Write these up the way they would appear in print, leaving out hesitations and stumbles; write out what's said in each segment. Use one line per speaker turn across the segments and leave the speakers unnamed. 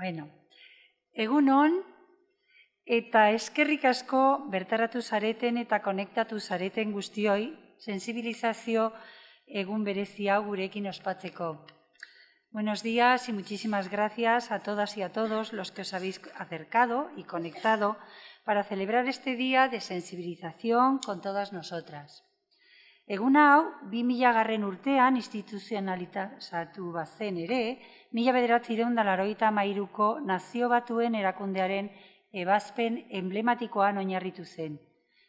Bueno, egunon eta eskerrik asko bertaratu zareten eta konektatu zareten guztioi sensibilizazio egun berezi hau gurekin ospatzeko. Buenos días y muchísimas gracias a todas y a todos los que os habéis acercado y conectado para celebrar este día de sensibilización con todas nosotras. Egun hau, 2000 urtean instituzionalizatu bazen ere, 1983ko Nazio Batuen erakundearen ebazpen emblematikoan oinarritu zen.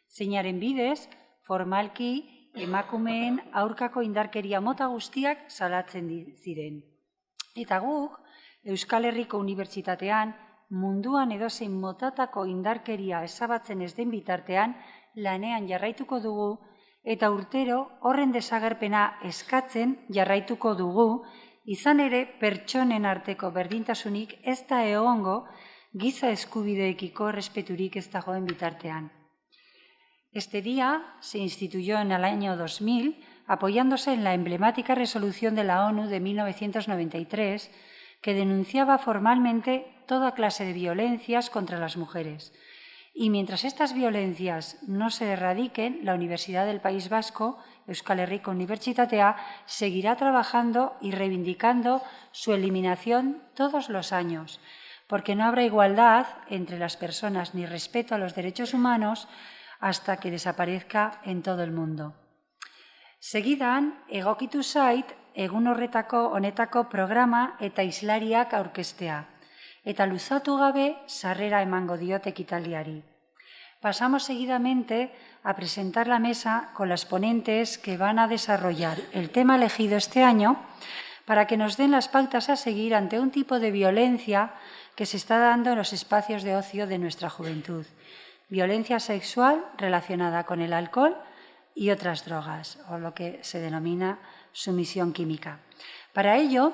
Zeinaren bidez, formalki emakumeen aurkako indarkeria mota guztiak salatzen ziren. Eta guk, Euskal Herriko Unibertsitatean, munduan edozein motatako indarkeria ezabatzen ez den bitartean lanean jarraituko dugu eta urtero horren desagerpena eskatzen jarraituko dugu, izan ere pertsonen arteko berdintasunik ez da egongo giza eskubideekiko errespeturik ez dagoen bitartean. Este día se instituyó en el año 2000, apoyándose en la emblemática resolución de la ONU de 1993, que denunciaba formalmente toda clase de violencias contra las mujeres. Y mientras estas violencias no se erradiquen, la Universidad del País Vasco, Euskal Herriko Unibertsitatea, seguirá trabajando y reivindicando su eliminación todos los años, porque no habrá igualdad entre las personas ni respeto a los derechos humanos hasta que desaparezca en todo el mundo. Segidan, egokitu zait, egun honetako programa eta islariak aurkeztea, eta luzatu gabe sarrera emango diot ekitaldiari. Pasamos seguidamente a presentar la mesa con las ponentes que van a desarrollar el tema elegido este año para que nos den las pautas a seguir ante un tipo de violencia que se está dando en los espacios de ocio de nuestra juventud. Violencia sexual relacionada con el alcohol y otras drogas, o lo que se denomina sumisión química. Para ello,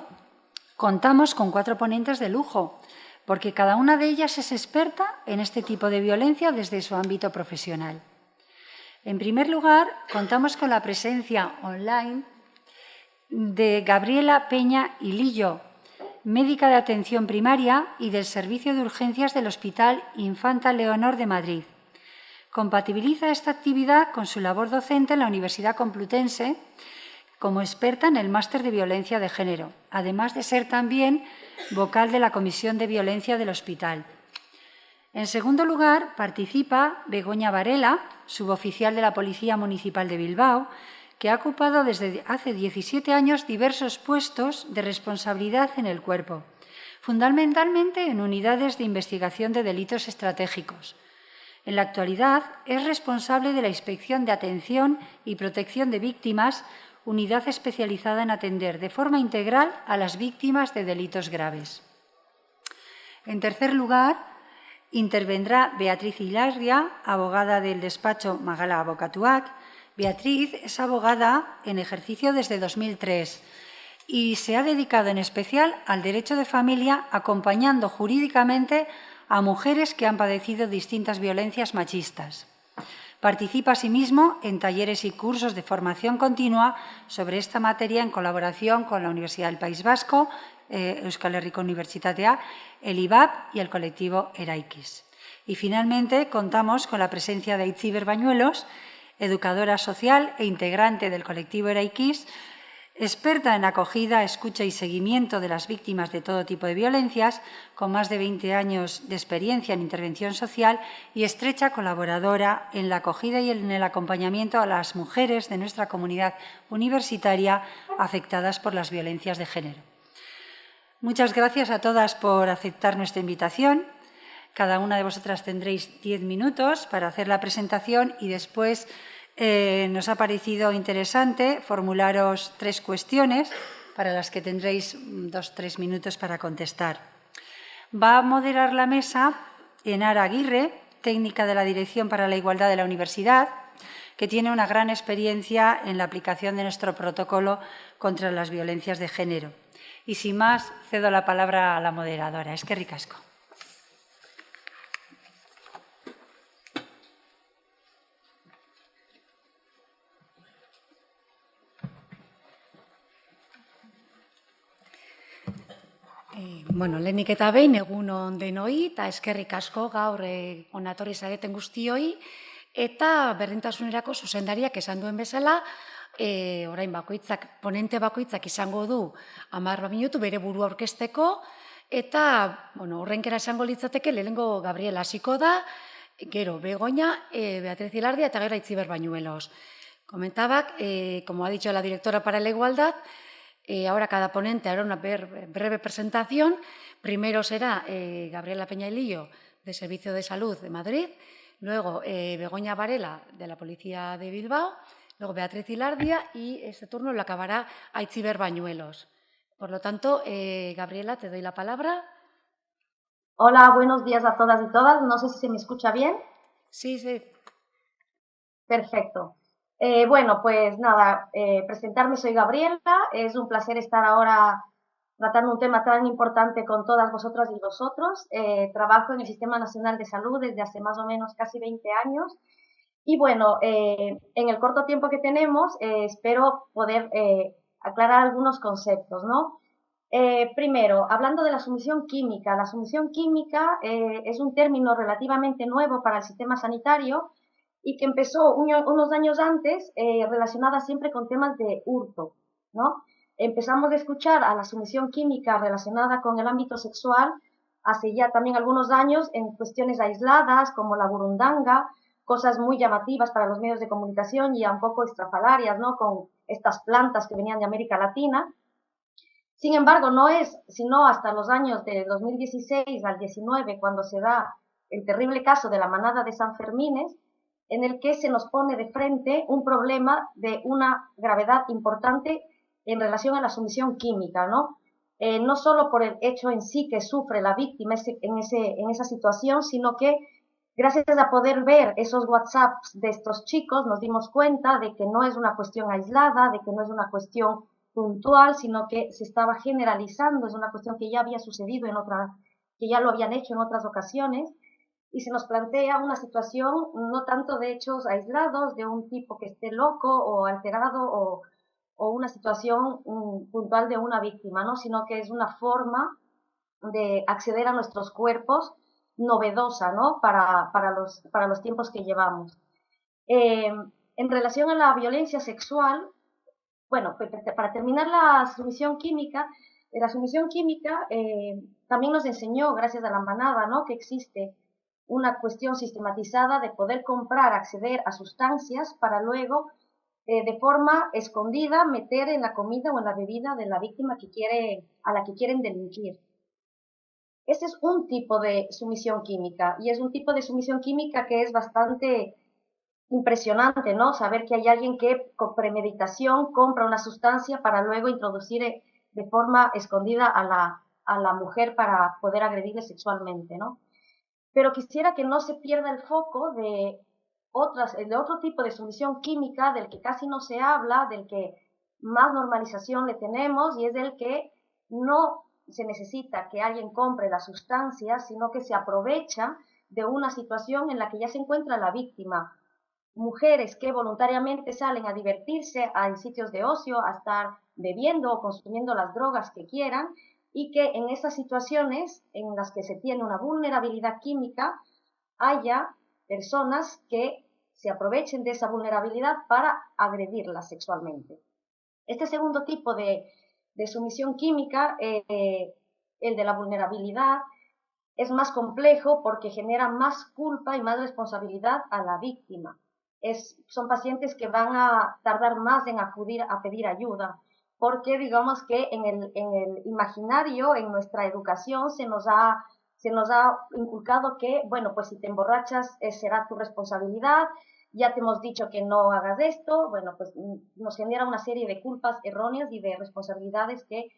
contamos con 4 ponentes de lujo, porque cada una de ellas es experta en este tipo de violencia desde su ámbito profesional. En primer lugar, contamos con la presencia online de Gabriela Peña Hilillo, médica de atención primaria y del Servicio de Urgencias del Hospital Infanta Leonor de Madrid. Compatibiliza esta actividad con su labor docente en la Universidad Complutense como experta en el máster de violencia de género, además de ser también vocal de la Comisión de Violencia del Hospital. En segundo lugar, participa Begoña Varela, suboficial de la Policía Municipal de Bilbao, que ha ocupado desde hace 17 años diversos puestos de responsabilidad en el cuerpo, fundamentalmente en unidades de investigación de delitos estratégicos. En la actualidad es responsable de la Inspección de Atención y Protección de Víctimas, unidad especializada en atender de forma integral a las víctimas de delitos graves. En tercer lugar, intervendrá Beatriz Ilarria, abogada del despacho Magala Abokatuak. Beatriz es abogada en ejercicio desde 2003 y se ha dedicado en especial al derecho de familia, acompañando jurídicamente a mujeres que han padecido distintas violencias machistas. Participa asimismo en talleres y cursos de formación continua sobre esta materia en colaboración con la Universidad del País Vasco, Euskal Herriko Unibertsitatea, el IVAP y el colectivo Eraikis. Y finalmente contamos con la presencia de Itziber Bañuelos, educadora social e integrante del colectivo Eraikis, experta en acogida, escucha y seguimiento de las víctimas de todo tipo de violencias, con más de 20 años de experiencia en intervención social y estrecha colaboradora en la acogida y en el acompañamiento a las mujeres de nuestra comunidad universitaria afectadas por las violencias de género. Muchas gracias a todas por aceptar nuestra invitación. Cada una de vosotras tendréis 10 minutos para hacer la presentación y después nos ha parecido interesante formularos 3 cuestiones para las que tendréis 2-3 minutos para contestar. Va a moderar la mesa Enara Aguirre, técnica de la Dirección para la Igualdad de la Universidad, que tiene una gran experiencia en la aplicación de nuestro protocolo contra las violencias de género. Y sin más, cedo la palabra a la moderadora. Eskerrik asko.
Bueno, lehenik eta behin, egun on denoi, eta eskerrik asko gaur onatorri zareten guztioi, eta berdintasunerako zuzendariak esan duen bezala, orain bakoitzak, ponente bakoitzak izango du 10 minutu bere burua aurkezteko, eta, bueno, horrenkera esango litzateke, lehenengo Gabriel hasiko da, gero Begoña, Beatriz Ilardia eta gero Aitziber Bañuelos. Comentabak, como ha dicho la directora para la igualdad, ahora cada ponente hará una breve presentación. Primero será Gabriela Peñailillo, de Servicio de Salud de Madrid, luego Begoña Varela, de la Policía de Bilbao, luego Beatriz Ilardia y este turno lo acabará Aitziber Bañuelos. Por lo tanto, Gabriela, te doy la palabra.
Hola, buenos días a todas y todas. No sé si se me escucha bien.
Sí, sí.
Perfecto. Bueno, pues nada, presentarme, soy Gabriela. Es un placer estar ahora tratando un tema tan importante con todas vosotras y vosotros. Trabajo en el Sistema Nacional de Salud desde hace más o menos casi 20 años. Y bueno, en el corto tiempo que tenemos, espero poder aclarar algunos conceptos, ¿no? Primero, hablando de la sumisión química. La sumisión química es un término relativamente nuevo para el sistema sanitario y que empezó unos años antes relacionada siempre con temas de hurto, ¿no? Empezamos a escuchar a la sumisión química relacionada con el ámbito sexual hace ya también algunos años en cuestiones aisladas como la burundanga, cosas muy llamativas para los medios de comunicación y un poco estrafalarias, ¿no? Con estas plantas que venían de América Latina. Sin embargo, no es sino hasta los años de 2016 al 19 cuando se da el terrible caso de la manada de San Fermines, en el que se nos pone de frente un problema de una gravedad importante en relación a la sumisión química, ¿no? No solo por el hecho en sí que sufre la víctima en esa situación, sino que gracias a poder ver esos WhatsApps de estos chicos nos dimos cuenta de que no es una cuestión aislada, de que no es una cuestión puntual, sino que se estaba generalizando, es una cuestión que ya había sucedido que ya lo habían hecho en otras ocasiones, y se nos plantea una situación no tanto de hechos aislados, de un tipo que esté loco o alterado o una situación puntual de una víctima, ¿no? Sino que es una forma de acceder a nuestros cuerpos novedosa, ¿no? Para los tiempos que llevamos. En relación a la violencia sexual, bueno, para terminar la sumisión química también nos enseñó, gracias a la manada, ¿no? Que existe una cuestión sistematizada de poder comprar, acceder a sustancias para luego, de forma escondida, meter en la comida o en la bebida de la víctima a la que quieren delinquir. Este es un tipo de sumisión química y es un tipo de sumisión química que es bastante impresionante, ¿no? Saber que hay alguien que con premeditación compra una sustancia para luego introducir de forma escondida a la mujer para poder agredirle sexualmente, ¿no? Pero quisiera que no se pierda el foco de otro tipo de sumisión química del que casi no se habla, del que más normalización le tenemos y es el que no se necesita que alguien compre la sustancia, sino que se aprovecha de una situación en la que ya se encuentra la víctima. Mujeres que voluntariamente salen a divertirse en sitios de ocio, a estar bebiendo o consumiendo las drogas que quieran y que en esas situaciones en las que se tiene una vulnerabilidad química haya personas que se aprovechen de esa vulnerabilidad para agredirlas sexualmente. Este segundo tipo de sumisión química, el de la vulnerabilidad, es más complejo porque genera más culpa y más responsabilidad a la víctima. Son pacientes que van a tardar más en acudir a pedir ayuda, porque digamos que en el imaginario, en nuestra educación, se nos ha inculcado que, bueno, pues si te emborrachas será tu responsabilidad, ya te hemos dicho que no hagas esto, bueno, pues nos genera una serie de culpas erróneas y de responsabilidades que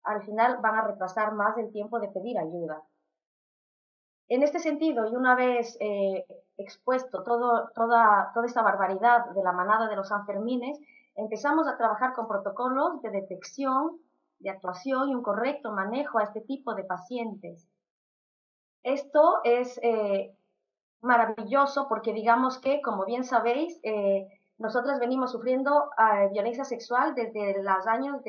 al final van a retrasar más el tiempo de pedir ayuda. En este sentido, y una vez expuesto toda esta barbaridad de la manada de los Sanfermines, empezamos a trabajar con protocolos de detección, de actuación y un correcto manejo a este tipo de pacientes. Esto es maravilloso porque digamos que, como bien sabéis, nosotras venimos sufriendo violencia sexual desde los años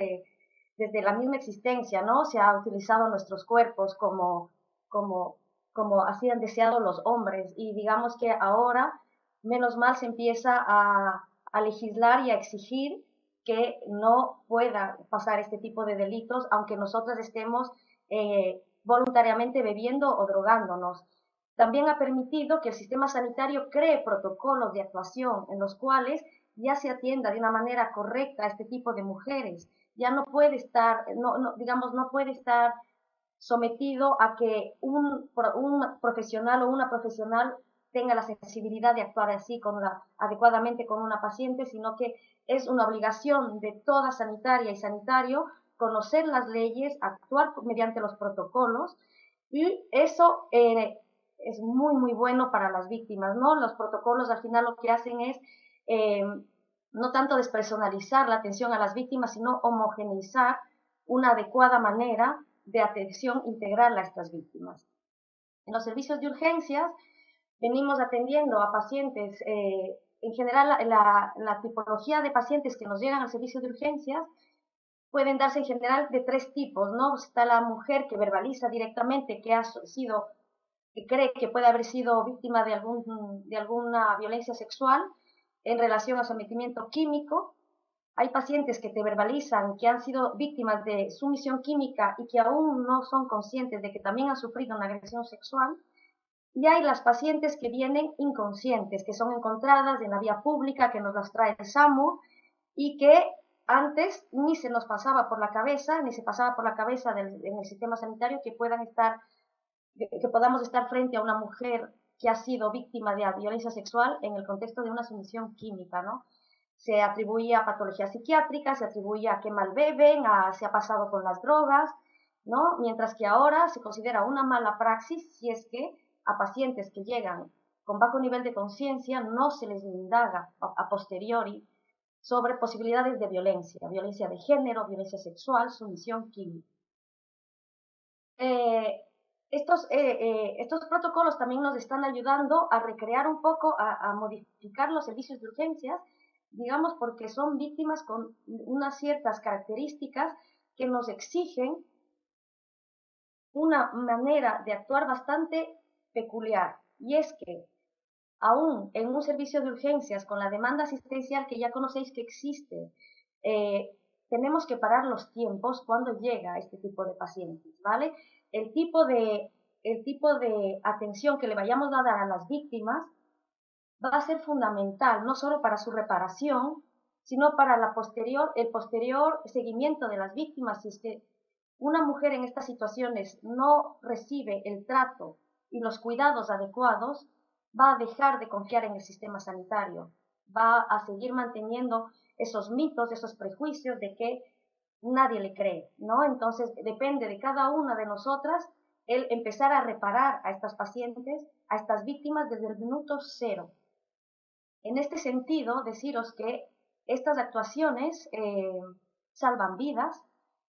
desde la misma existencia, ¿no? Se ha utilizado nuestros cuerpos como así han deseado los hombres. Y digamos que ahora, menos mal, se empieza a legislar y a exigir que no pueda pasar este tipo de delitos, aunque nosotras estemos voluntariamente bebiendo o drogándonos. También ha permitido que el sistema sanitario cree protocolos de actuación en los cuales ya se atienda de una manera correcta a este tipo de mujeres. Ya no puede estar, digamos, no puede estar sometido a que un profesional o una profesional tenga la sensibilidad de actuar así adecuadamente con una paciente, sino que es una obligación de toda sanitaria y sanitario conocer las leyes, actuar mediante los protocolos, y eso es muy, muy bueno para las víctimas, ¿no? Los protocolos al final lo que hacen es eh, no tanto despersonalizar la atención a las víctimas, sino homogeneizar una adecuada manera de atención integral a estas víctimas. En los servicios de urgencias venimos atendiendo a pacientes, en general la tipología de pacientes que nos llegan al servicio de urgencias pueden darse en general de tres tipos, ¿no? Está la mujer que verbaliza directamente que cree que puede haber sido víctima de alguna violencia sexual en relación a sometimiento químico. Hay pacientes que te verbalizan que han sido víctimas de sumisión química y que aún no son conscientes de que también han sufrido una agresión sexual. Y hay las pacientes que vienen inconscientes, que son encontradas en la vía pública, que nos las trae el SAMU y que antes ni se nos pasaba por la cabeza, ni se pasaba por la cabeza en el sistema sanitario que podamos estar frente a una mujer que ha sido víctima de violencia sexual en el contexto de una sumisión química, ¿no? Se atribuía a patologías psiquiátricas, se atribuía a que mal beben, se ha pasado con las drogas, ¿no? Mientras que ahora se considera una mala praxis si es que a pacientes que llegan con bajo nivel de conciencia no se les indaga a posteriori sobre posibilidades de violencia de género, violencia sexual, sumisión química. Estos protocolos también nos están ayudando a recrear un poco, a modificar los servicios de urgencias, digamos, porque son víctimas con unas ciertas características que nos exigen una manera de actuar bastante peculiar. Y es que, aún en un servicio de urgencias con la demanda asistencial que ya conocéis que existe, tenemos que parar los tiempos cuando llega este tipo de pacientes, ¿vale? El tipo de atención que le vayamos a dar a las víctimas va a ser fundamental, no solo para su reparación, sino para el posterior seguimiento de las víctimas. Si es que una mujer en estas situaciones no recibe el trato y los cuidados adecuados, va a dejar de confiar en el sistema sanitario, va a seguir manteniendo esos mitos, esos prejuicios de que nadie le cree, ¿no? Entonces depende de cada una de nosotras el empezar a reparar a estas pacientes, a estas víctimas desde el minuto cero. En este sentido, deciros que estas actuaciones salvan vidas,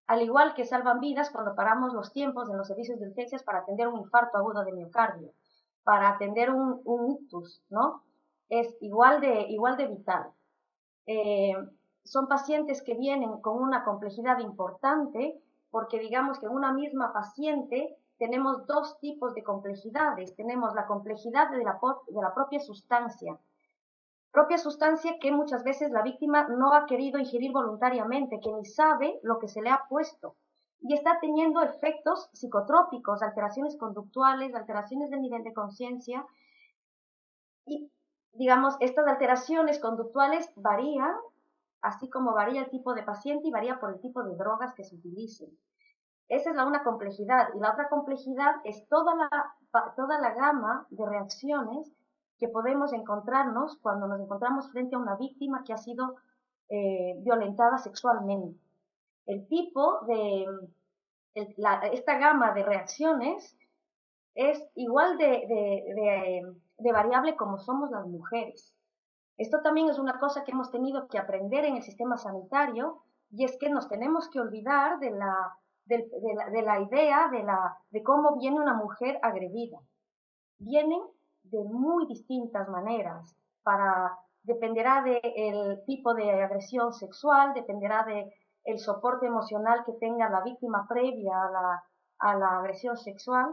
al igual que salvan vidas cuando paramos los tiempos en los servicios de urgencias para atender un infarto agudo de miocardio, para atender un ictus, ¿no? Es igual de vital. Son pacientes que vienen con una complejidad importante porque digamos que en una misma paciente tenemos dos tipos de complejidades. Tenemos la complejidad de la propia sustancia que muchas veces la víctima no ha querido ingerir voluntariamente, que ni sabe lo que se le ha puesto y está teniendo efectos psicotrópicos, alteraciones conductuales, alteraciones del nivel de conciencia. Y, digamos, estas alteraciones conductuales varían, así como varía el tipo de paciente y varía por el tipo de drogas que se utilicen. Esa es una complejidad. Y la otra complejidad es toda la gama de reacciones que podemos encontrarnos cuando nos encontramos frente a una víctima que ha sido violentada sexualmente. Esta gama de reacciones es igual de variable como somos las mujeres. Esto también es una cosa que hemos tenido que aprender en el sistema sanitario, y es que nos tenemos que olvidar de la idea de cómo viene una mujer agredida. Vienen de muy distintas maneras, dependerá del tipo de agresión sexual, dependerá el soporte emocional que tenga la víctima previa a la agresión sexual,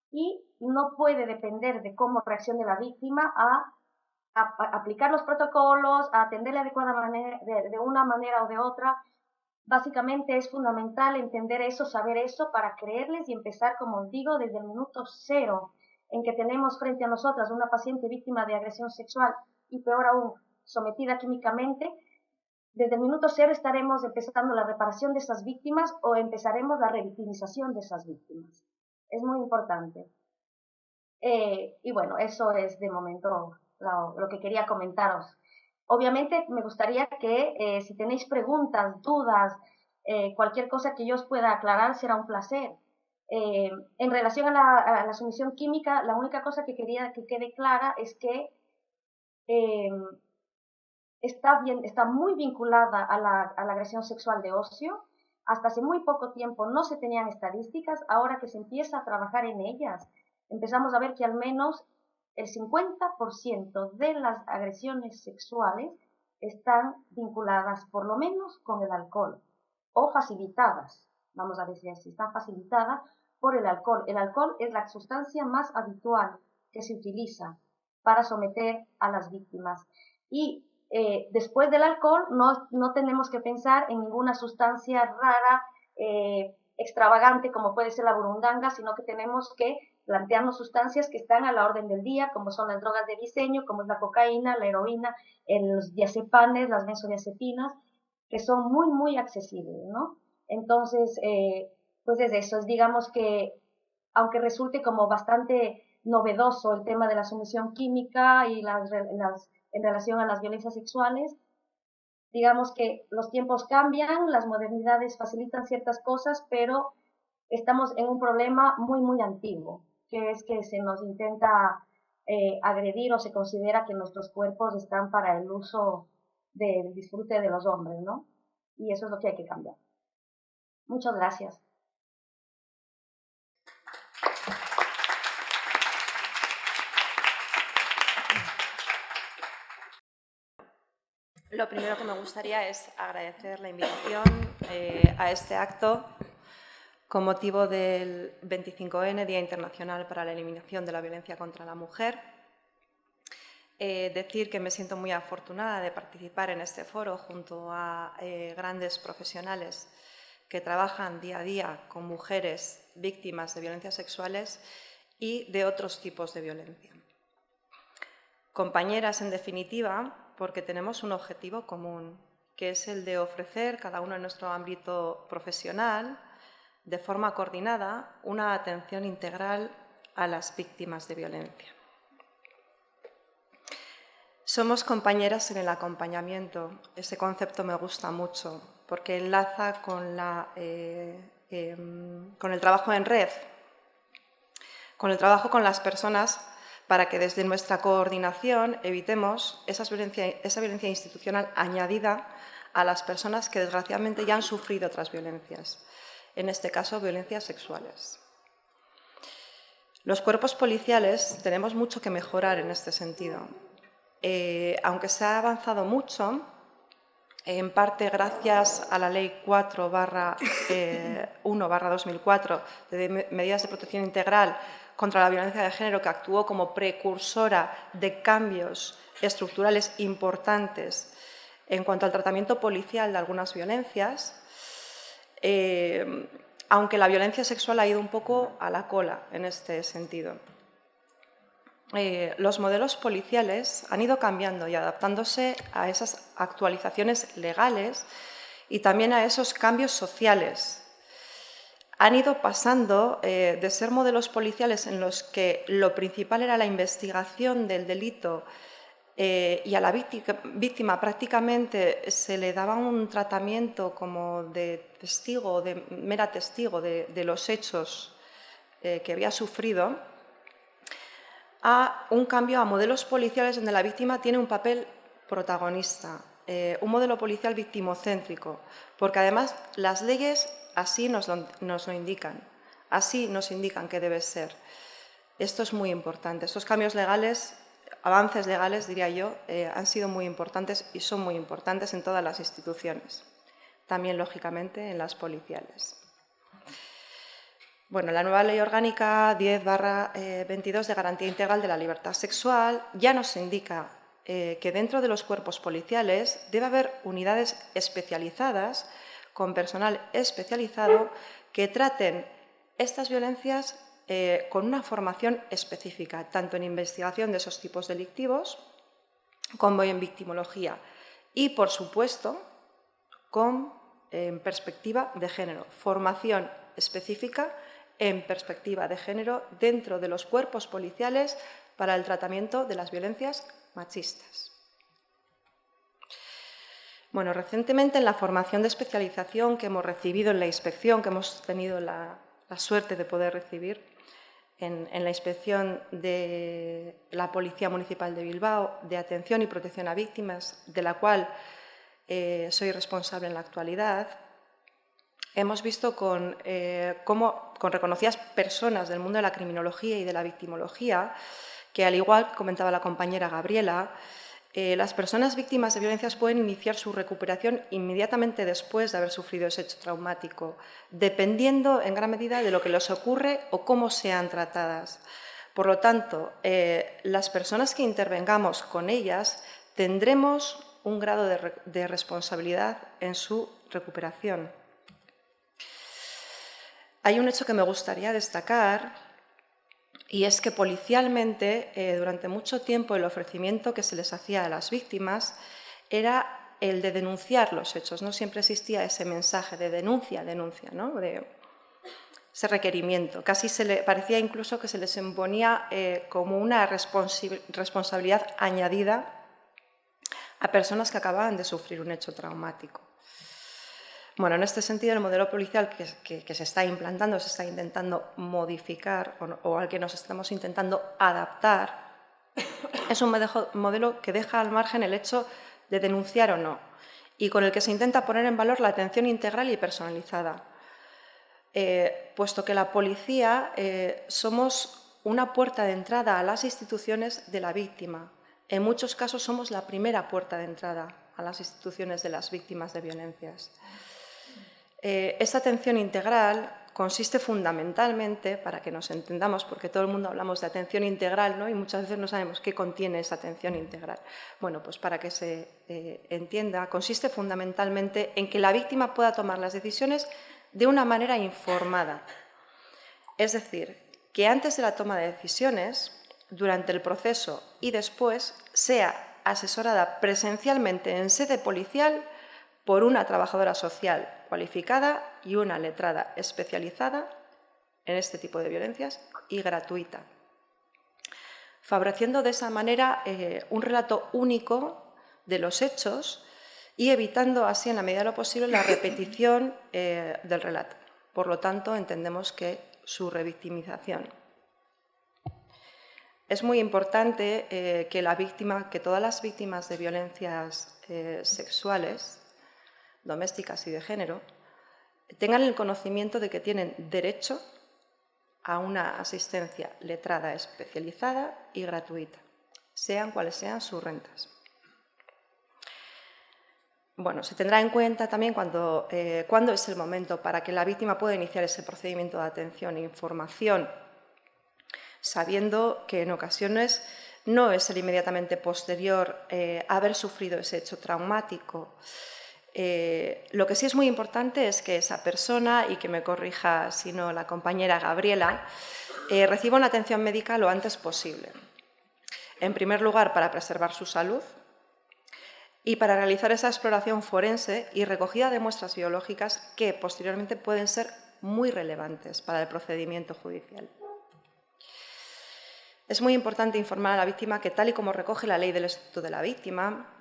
y no puede depender de cómo reaccione la víctima a aplicar los protocolos, a atenderle adecuadamente de una manera o de otra. Básicamente es fundamental entender eso, saber eso, para creerles y empezar, como os digo, desde el minuto cero en que tenemos frente a nosotras una paciente víctima de agresión sexual y, peor aún, sometida químicamente. Desde el minuto cero estaremos empezando la reparación de esas víctimas o empezaremos la revictimización de esas víctimas. Es muy importante. Y bueno, eso es de momento lo que quería comentaros. Obviamente me gustaría que si tenéis preguntas, dudas, cualquier cosa que yo os pueda aclarar, será un placer. En relación a la sumisión química, la única cosa que quería que quede clara es que está muy vinculada a la agresión sexual de ocio. Hasta hace muy poco tiempo no se tenían estadísticas. Ahora que se empieza a trabajar en ellas, empezamos a ver que al menos el 50% de las agresiones sexuales están vinculadas por lo menos con el alcohol, o facilitadas, vamos a decir así, están facilitadas por el alcohol. El alcohol es la sustancia más habitual que se utiliza para someter a las víctimas. Y después del alcohol no tenemos que pensar en ninguna sustancia rara, extravagante, como puede ser la burundanga, sino que tenemos que plantearnos sustancias que están a la orden del día, como son las drogas de diseño, como es la cocaína, la heroína, los diazepanes, las benzodiazepinas, que son muy, muy accesibles, ¿no? Entonces, pues es eso, digamos que, aunque resulte como bastante novedoso el tema de la sumisión química y en relación a las violencias sexuales, digamos que los tiempos cambian, las modernidades facilitan ciertas cosas, pero estamos en un problema muy, muy antiguo, que es que se nos intenta agredir o se considera que nuestros cuerpos están para el uso del disfrute de los hombres, ¿no? Y eso es lo que hay que cambiar. Muchas gracias.
Lo primero que me gustaría es agradecer la invitación a este acto con motivo del 25N, Día Internacional para la Eliminación de la Violencia contra la Mujer. Decir que me siento muy afortunada de participar en este foro junto a grandes profesionales que trabajan día a día con mujeres víctimas de violencias sexuales y de otros tipos de violencia. Compañeras, en definitiva, porque tenemos un objetivo común, que es el de ofrecer, cada uno en nuestro ámbito profesional, de forma coordinada, una atención integral a las víctimas de violencia. Somos compañeras en el acompañamiento. Ese concepto me gusta mucho, porque enlaza con el trabajo en red, con el trabajo con las personas, para que desde nuestra coordinación evitemos esa violencia institucional añadida a las personas que desgraciadamente ya han sufrido otras violencias, en este caso violencias sexuales. Los cuerpos policiales tenemos mucho que mejorar en este sentido. Aunque se ha avanzado mucho, en parte gracias a la Ley 4/1/2004 de medidas de protección integral contra la violencia de género, que actuó como precursora de cambios estructurales importantes en cuanto al tratamiento policial de algunas violencias, aunque la violencia sexual ha ido un poco a la cola en este sentido. Los modelos policiales han ido cambiando y adaptándose a esas actualizaciones legales y también a esos cambios sociales. Han ido pasando de ser modelos policiales en los que lo principal era la investigación del delito y a la víctima prácticamente se le daba un tratamiento como de testigo, de mera testigo de los hechos que había sufrido, a un cambio a modelos policiales donde la víctima tiene un papel protagonista, un modelo policial victimocéntrico, porque además las leyes así nos lo indican, así nos indican que debe ser. Esto es muy importante. Estos cambios legales, avances legales, diría yo, han sido muy importantes y son muy importantes en todas las instituciones. también, lógicamente, en las policiales. Bueno, la nueva Ley Orgánica 10/22 de Garantía Integral de la Libertad Sexual ya nos indica que dentro de los cuerpos policiales debe haber unidades especializadas con personal especializado que traten estas violencias con una formación específica, tanto en investigación de esos tipos delictivos como en victimología y, por supuesto, con perspectiva de género, formación específica en perspectiva de género dentro de los cuerpos policiales para el tratamiento de las violencias machistas. Bueno, recientemente en la formación de especialización que hemos recibido en la inspección, que hemos tenido la suerte de poder recibir en la inspección de la Policía Municipal de Bilbao de atención y protección a víctimas, de la cual soy responsable en la actualidad, hemos visto con reconocidas personas del mundo de la criminología y de la victimología, que al igual que comentaba la compañera Gabriela, las personas víctimas de violencias pueden iniciar su recuperación inmediatamente después de haber sufrido ese hecho traumático, dependiendo en gran medida de lo que les ocurre o cómo sean tratadas. Por lo tanto, las personas que intervengamos con ellas tendremos un grado de responsabilidad en su recuperación. Hay un hecho que me gustaría destacar, y es que policialmente, durante mucho tiempo, el ofrecimiento que se les hacía a las víctimas era el de denunciar los hechos. No siempre existía ese mensaje de denuncia, ¿no? De ese requerimiento. Casi parecía incluso que se les imponía como una responsabilidad añadida a personas que acababan de sufrir un hecho traumático. Bueno, en este sentido, el modelo policial que se está implantando, se está intentando modificar o al que nos estamos intentando adaptar, es un modelo que deja al margen el hecho de denunciar o no y con el que se intenta poner en valor la atención integral y personalizada, puesto que la policía somos una puerta de entrada a las instituciones de la víctima. En muchos casos somos la primera puerta de entrada a las instituciones de las víctimas de violencias. Esta atención integral consiste fundamentalmente, para que nos entendamos, porque todo el mundo hablamos de atención integral, ¿no? Y muchas veces no sabemos qué contiene esa atención integral. Bueno, pues para que se entienda, consiste fundamentalmente en que la víctima pueda tomar las decisiones de una manera informada. Es decir, que antes de la toma de decisiones, durante el proceso y después, sea asesorada presencialmente en sede policial por una trabajadora social cualificada y una letrada especializada en este tipo de violencias y gratuita, favoreciendo de esa manera un relato único de los hechos y evitando así, en la medida de lo posible, la repetición del relato. Por lo tanto, entendemos que su revictimización. Es muy importante que todas las víctimas de violencias sexuales, domésticas y de género, tengan el conocimiento de que tienen derecho a una asistencia letrada especializada y gratuita, sean cuales sean sus rentas. Bueno, se tendrá en cuenta también cuándo es el momento para que la víctima pueda iniciar ese procedimiento de atención e información, sabiendo que en ocasiones no es el inmediatamente posterior a haber sufrido ese hecho traumático. Lo que sí es muy importante es que esa persona, y que me corrija si no la compañera Gabriela, reciba una atención médica lo antes posible. En primer lugar, para preservar su salud y para realizar esa exploración forense y recogida de muestras biológicas que posteriormente pueden ser muy relevantes para el procedimiento judicial. Es muy importante informar a la víctima que, tal y como recoge la Ley del Estatuto de la Víctima,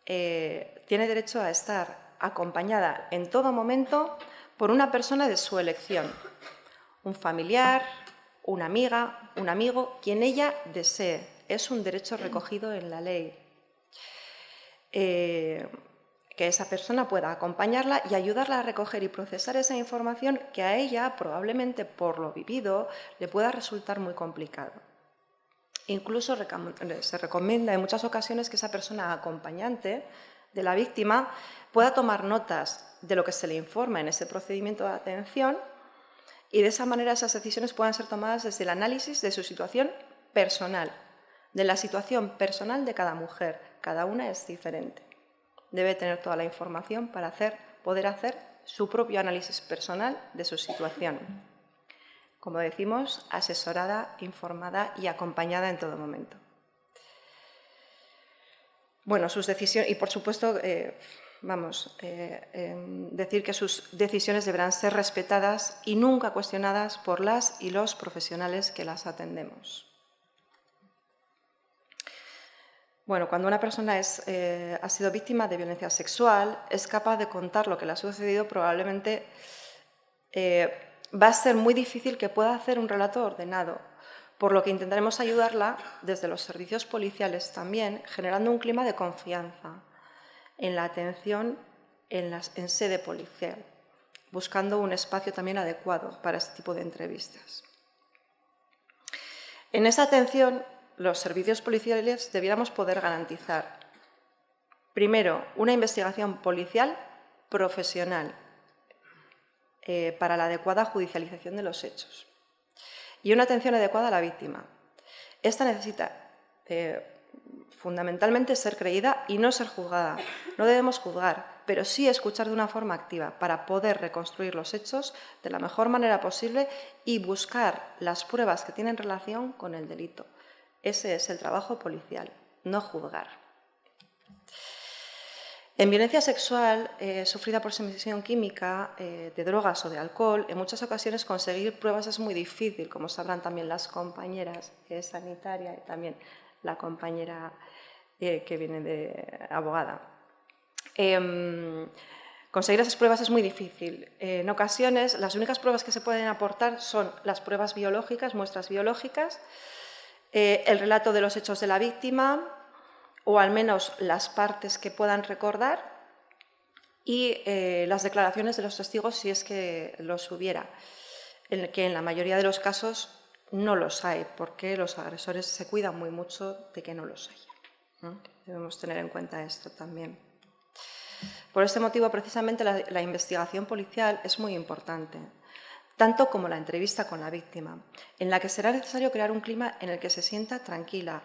tiene derecho a estar acompañada en todo momento por una persona de su elección, un familiar, una amiga, un amigo, quien ella desee. Es un derecho recogido en la ley. Que esa persona pueda acompañarla y ayudarla a recoger y procesar esa información que a ella, probablemente por lo vivido, le pueda resultar muy complicado. Incluso se recomienda en muchas ocasiones que esa persona acompañante de la víctima pueda tomar notas de lo que se le informa en ese procedimiento de atención y de esa manera esas decisiones puedan ser tomadas desde el análisis de su situación personal, de la situación personal de cada mujer. Cada una es diferente. Debe tener toda la información para poder hacer su propio análisis personal de su situación. Como decimos, asesorada, informada y acompañada en todo momento. Bueno, sus decisiones, y por supuesto, decir que sus decisiones deberán ser respetadas y nunca cuestionadas por las y los profesionales que las atendemos. Bueno, cuando una persona ha sido víctima de violencia sexual, es capaz de contar lo que le ha sucedido, probablemente va a ser muy difícil que pueda hacer un relato ordenado, por lo que intentaremos ayudarla desde los servicios policiales también, generando un clima de confianza en la atención en sede policial, buscando un espacio también adecuado para este tipo de entrevistas. En esa atención, los servicios policiales debiéramos poder garantizar, primero, una investigación policial profesional para la adecuada judicialización de los hechos y una atención adecuada a la víctima. Esta necesita fundamentalmente ser creída y no ser juzgada. No debemos juzgar, pero sí escuchar de una forma activa para poder reconstruir los hechos de la mejor manera posible y buscar las pruebas que tienen relación con el delito. Ese es el trabajo policial, no juzgar. En violencia sexual sufrida por suministración química, de drogas o de alcohol, en muchas ocasiones conseguir pruebas es muy difícil, como sabrán también las compañeras sanitarias y también la compañera que viene de abogada. Conseguir esas pruebas es muy difícil. En ocasiones, las únicas pruebas que se pueden aportar son las pruebas biológicas, muestras biológicas, el relato de los hechos de la víctima, o al menos las partes que puedan recordar, y las declaraciones de los testigos si es que los hubiera, que en la mayoría de los casos no los hay, porque los agresores se cuidan muy mucho de que no los haya. Debemos tener en cuenta esto también. Por este motivo, precisamente, la investigación policial es muy importante, tanto como la entrevista con la víctima, en la que será necesario crear un clima en el que se sienta tranquila,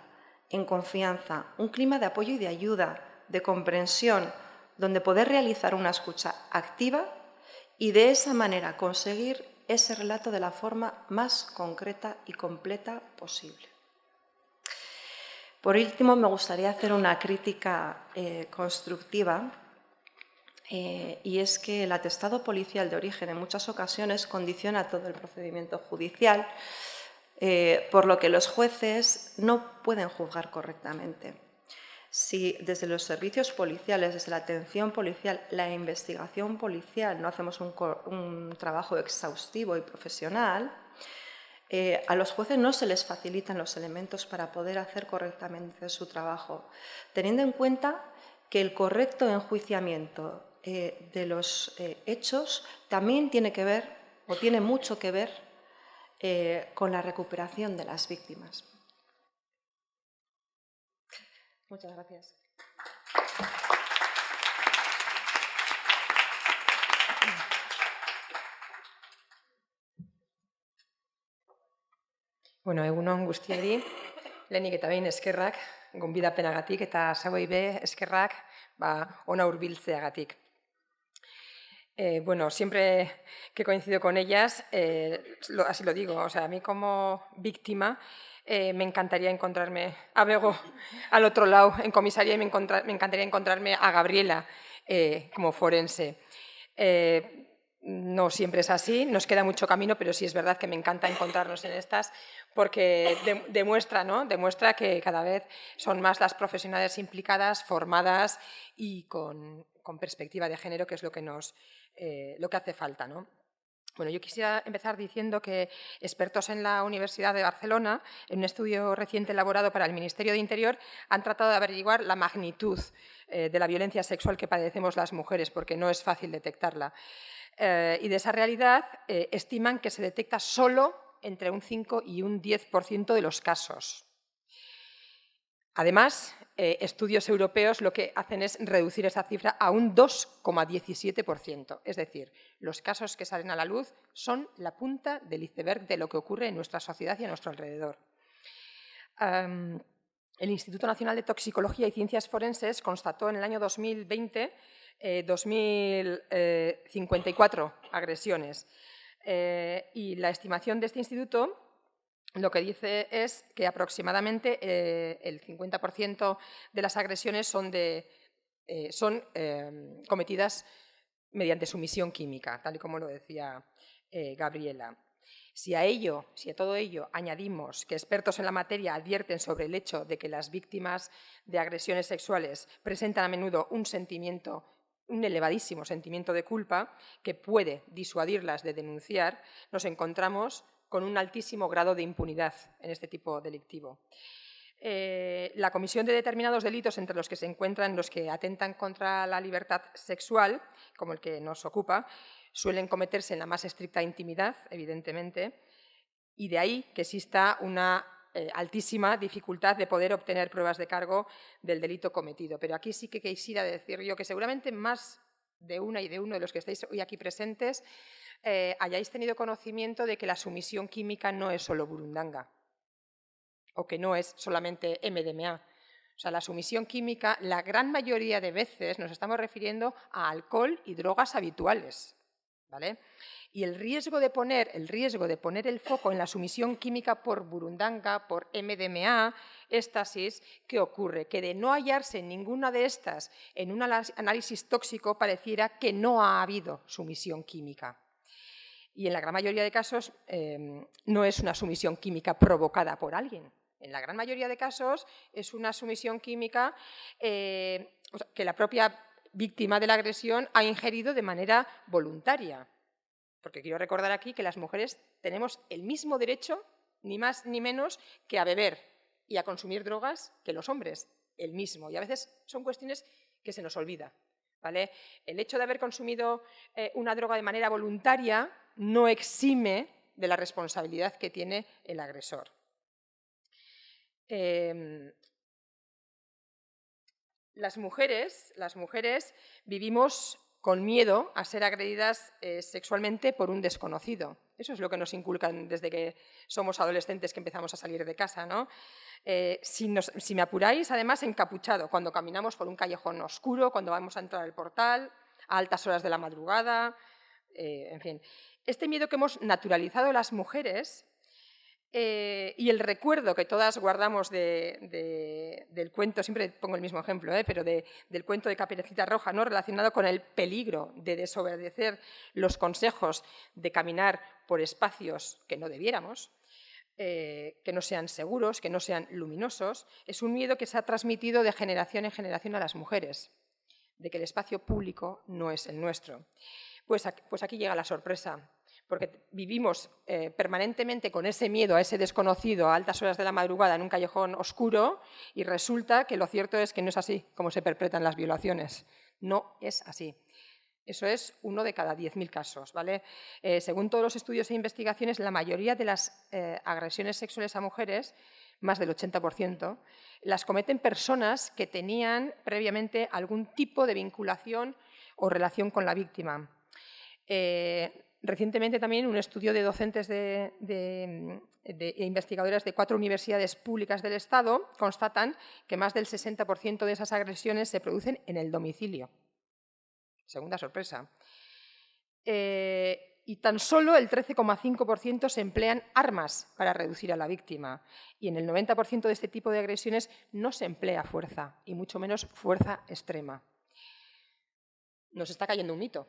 en confianza, un clima de apoyo y de ayuda, de comprensión, donde poder realizar una escucha activa y de esa manera conseguir ese relato de la forma más concreta y completa posible. Por último, me gustaría hacer una crítica constructiva, y es que el atestado policial de origen en muchas ocasiones condiciona todo el procedimiento judicial, por lo que los jueces no pueden juzgar correctamente. Si desde los servicios policiales, desde la atención policial, la investigación policial, no hacemos un trabajo exhaustivo y profesional, a los jueces no se les facilitan los elementos para poder hacer correctamente su trabajo, teniendo en cuenta que el correcto enjuiciamiento de los hechos también tiene que ver, o tiene mucho que ver, con la recuperación de las víctimas. Muchas gracias.
Bueno, egun on guztiari, lehenik eta behin eskerrak, gonbidapenagatik eta zauei be eskerrak ona hurbiltzeagatik. Bueno, siempre que coincido con ellas, así lo digo, o sea, a mí como víctima me encantaría encontrarme a Bego al otro lado en comisaría y me encantaría encontrarme a Gabriela como forense. No siempre es así, nos queda mucho camino, pero sí es verdad que me encanta encontrarnos en estas porque demuestra que cada vez son más las profesionales implicadas, formadas y con perspectiva de género, que es lo que hace falta, ¿no? Bueno, yo quisiera empezar diciendo que expertos en la Universidad de Barcelona, en un estudio reciente elaborado para el Ministerio de Interior, han tratado de averiguar la magnitud de la violencia sexual que padecemos las mujeres, porque no es fácil detectarla. Y de esa realidad estiman que se detecta solo entre un 5 y un 10% de los casos. Además, estudios europeos lo que hacen es reducir esa cifra a un 2,17%. Es decir, los casos que salen a la luz son la punta del iceberg de lo que ocurre en nuestra sociedad y a nuestro alrededor. El Instituto Nacional de Toxicología y Ciencias Forenses constató en el año 2020 2.054 agresiones. Y la estimación de este instituto lo que dice es que aproximadamente el 50% de las agresiones son cometidas mediante sumisión química, tal y como lo decía Gabriela. Si a todo ello añadimos que expertos en la materia advierten sobre el hecho de que las víctimas de agresiones sexuales presentan a menudo un elevadísimo sentimiento de culpa que puede disuadirlas de denunciar, nos encontramos con un altísimo grado de impunidad en este tipo delictivo. La comisión de determinados delitos, entre los que se encuentran los que atentan contra la libertad sexual, como el que nos ocupa, suelen cometerse en la más estricta intimidad, evidentemente, y de ahí que exista una altísima dificultad de poder obtener pruebas de cargo del delito cometido. Pero aquí sí que quisiera decir yo que seguramente más de una y de uno de los que estáis hoy aquí presentes hayáis tenido conocimiento de que la sumisión química no es solo burundanga o que no es solamente MDMA. O sea, la sumisión química, la gran mayoría de veces nos estamos refiriendo a alcohol y drogas habituales, ¿vale? Y el riesgo de poner el foco en la sumisión química por burundanga, por MDMA, éxtasis, ¿qué ocurre? Que de no hallarse ninguna de estas en un análisis tóxico pareciera que no ha habido sumisión química. Y en la gran mayoría de casos no es una sumisión química provocada por alguien. En la gran mayoría de casos es una sumisión química que la propia víctima de la agresión ha ingerido de manera voluntaria. Porque quiero recordar aquí que las mujeres tenemos el mismo derecho, ni más ni menos, que a beber y a consumir drogas que los hombres, el mismo. Y a veces son cuestiones que se nos olvida, ¿vale? El hecho de haber consumido una droga de manera voluntaria no exime de la responsabilidad que tiene el agresor. Las mujeres vivimos con miedo a ser agredidas sexualmente por un desconocido. Eso es lo que nos inculcan desde que somos adolescentes, que empezamos a salir de casa, ¿no? Si me apuráis, además, encapuchado, cuando caminamos por un callejón oscuro, cuando vamos a entrar al portal, a altas horas de la madrugada, en fin. Este miedo que hemos naturalizado las mujeres y el recuerdo que todas guardamos del cuento, siempre pongo el mismo ejemplo, pero del cuento de Caperucita Roja, ¿no? Relacionado con el peligro de desobedecer los consejos de caminar por espacios que no debiéramos, que no sean seguros, que no sean luminosos, es un miedo que se ha transmitido de generación en generación a las mujeres, de que el espacio público no es el nuestro. Pues aquí llega la sorpresa, porque vivimos permanentemente con ese miedo a ese desconocido a altas horas de la madrugada en un callejón oscuro y resulta que lo cierto es que no es así como se perpetran las violaciones. No es así. Eso es 1 de cada 10.000 casos, ¿vale? Según todos los estudios e investigaciones, la mayoría de las agresiones sexuales a mujeres, más del 80%, las cometen personas que tenían previamente algún tipo de vinculación o relación con la víctima. Recientemente también un estudio de docentes e investigadoras de 4 universidades públicas del Estado constatan que más del 60% de esas agresiones se producen en el domicilio. Segunda sorpresa. Y tan solo el 13,5% se emplean armas para reducir a la víctima. Y en el 90% de este tipo de agresiones no se emplea fuerza, y mucho menos fuerza extrema. Nos está cayendo un mito.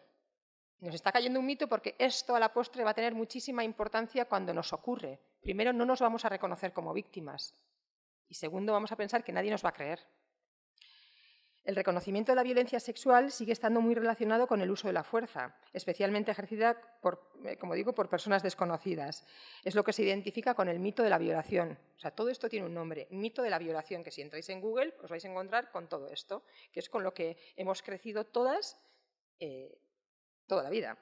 Nos está cayendo un mito porque esto a la postre va a tener muchísima importancia cuando nos ocurre. Primero, no nos vamos a reconocer como víctimas. Y segundo, vamos a pensar que nadie nos va a creer. El reconocimiento de la violencia sexual sigue estando muy relacionado con el uso de la fuerza, especialmente ejercida como digo, por personas desconocidas. Es lo que se identifica con el mito de la violación. O sea, todo esto tiene un nombre, mito de la violación, que si entráis en Google os vais a encontrar con todo esto, que es con lo que hemos crecido todas toda la vida.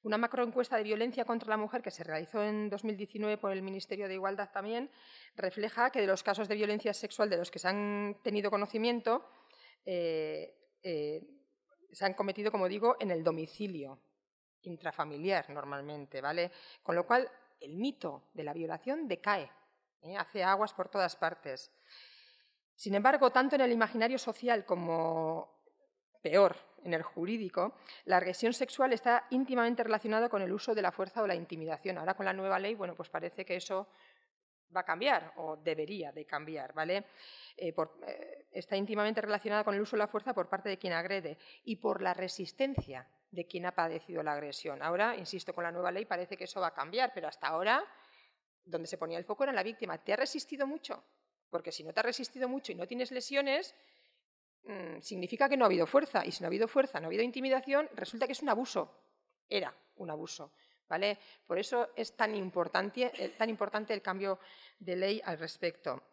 Una macroencuesta de violencia contra la mujer que se realizó en 2019 por el Ministerio de Igualdad también refleja que de los casos de violencia sexual de los que se han tenido conocimiento se han cometido, como digo, en el domicilio intrafamiliar normalmente, ¿vale? Con lo cual el mito de la violación decae, hace aguas por todas partes. Sin embargo, tanto en el imaginario social como, peor, en el jurídico, la agresión sexual está íntimamente relacionada con el uso de la fuerza o la intimidación. Ahora con la nueva ley, bueno, pues parece que eso va a cambiar o debería de cambiar, ¿vale? Está íntimamente relacionada con el uso de la fuerza por parte de quien agrede y por la resistencia de quien ha padecido la agresión. Ahora, insisto, con la nueva ley parece que eso va a cambiar, pero hasta ahora, donde se ponía el foco era en la víctima. ¿Te ha resistido mucho? Porque si no te ha resistido mucho y no tienes lesiones, significa que no ha habido fuerza. Y si no ha habido fuerza, no ha habido intimidación, resulta que es un abuso. Era un abuso. ¿Vale? Por eso es tan importante el cambio de ley al respecto.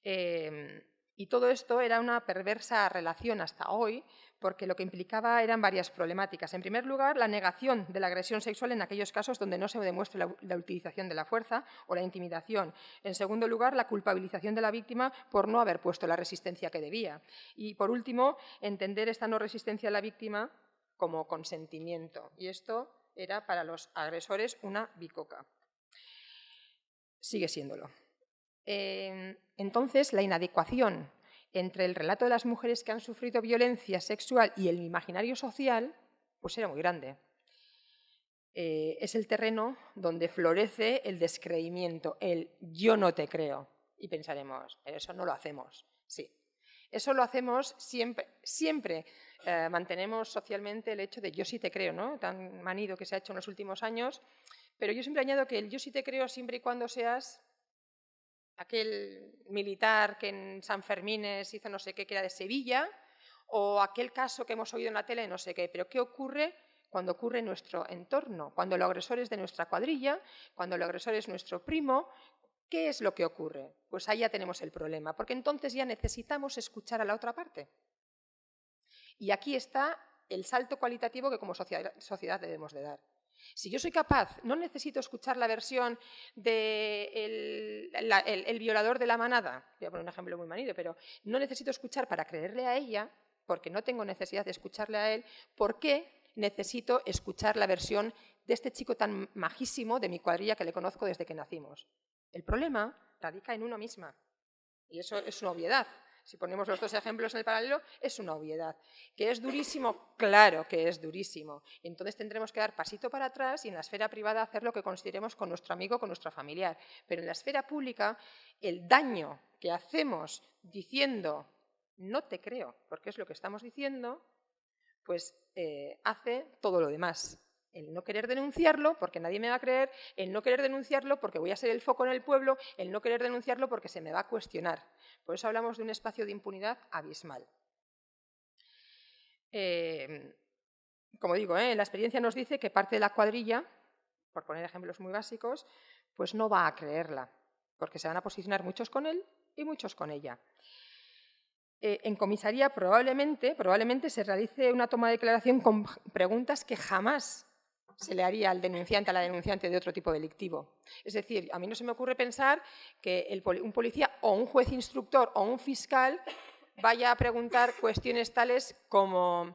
Y todo esto era una perversa relación hasta hoy, porque lo que implicaba eran varias problemáticas. En primer lugar, la negación de la agresión sexual en aquellos casos donde no se demuestre la utilización de la fuerza o la intimidación. En segundo lugar, la culpabilización de la víctima por no haber puesto la resistencia que debía. Y, por último, entender esta no resistencia de la víctima como consentimiento. Y esto era para los agresores una bicoca. Sigue siéndolo. Entonces, la inadecuación entre el relato de las mujeres que han sufrido violencia sexual y el imaginario social, pues era muy grande. Es el terreno donde florece el descreimiento, el yo no te creo. Y pensaremos, pero eso no lo hacemos. Sí, eso lo hacemos siempre mantenemos socialmente el hecho de yo sí te creo, ¿no? Tan manido que se ha hecho en los últimos años, pero yo siempre añado que el yo sí te creo siempre y cuando seas aquel militar que en San Fermines hizo no sé qué, que era de Sevilla, o aquel caso que hemos oído en la tele, no sé qué. Pero ¿qué ocurre cuando ocurre en nuestro entorno? Cuando el agresor es de nuestra cuadrilla, cuando el agresor es nuestro primo, ¿qué es lo que ocurre? Pues ahí ya tenemos el problema, porque entonces ya necesitamos escuchar a la otra parte. Y aquí está el salto cualitativo que como sociedad debemos de dar. Si yo soy capaz, no necesito escuchar la versión del el violador de la manada, voy a poner un ejemplo muy manido, pero no necesito escuchar para creerle a ella, porque no tengo necesidad de escucharle a él, ¿por qué necesito escuchar la versión de este chico tan majísimo de mi cuadrilla que le conozco desde que nacimos? El problema radica en uno misma, y eso es una obviedad. Si ponemos los dos ejemplos en el paralelo, es una obviedad. ¿Que es durísimo? Claro que es durísimo. Entonces tendremos que dar pasito para atrás y en la esfera privada hacer lo que consideremos con nuestro amigo, con nuestro familiar. Pero en la esfera pública, el daño que hacemos diciendo no te creo, porque es lo que estamos diciendo, pues hace todo lo demás. El no querer denunciarlo porque nadie me va a creer, el no querer denunciarlo porque voy a ser el foco en el pueblo, el no querer denunciarlo porque se me va a cuestionar. Por eso hablamos de un espacio de impunidad abismal. Como digo, la experiencia nos dice que parte de la cuadrilla, por poner ejemplos muy básicos, pues no va a creerla, porque se van a posicionar muchos con él y muchos con ella. En comisaría probablemente se realice una toma de declaración con preguntas que jamás se le haría al denunciante, a la denunciante de otro tipo delictivo. Es decir, a mí no se me ocurre pensar que un policía o un juez instructor o un fiscal vaya a preguntar cuestiones tales como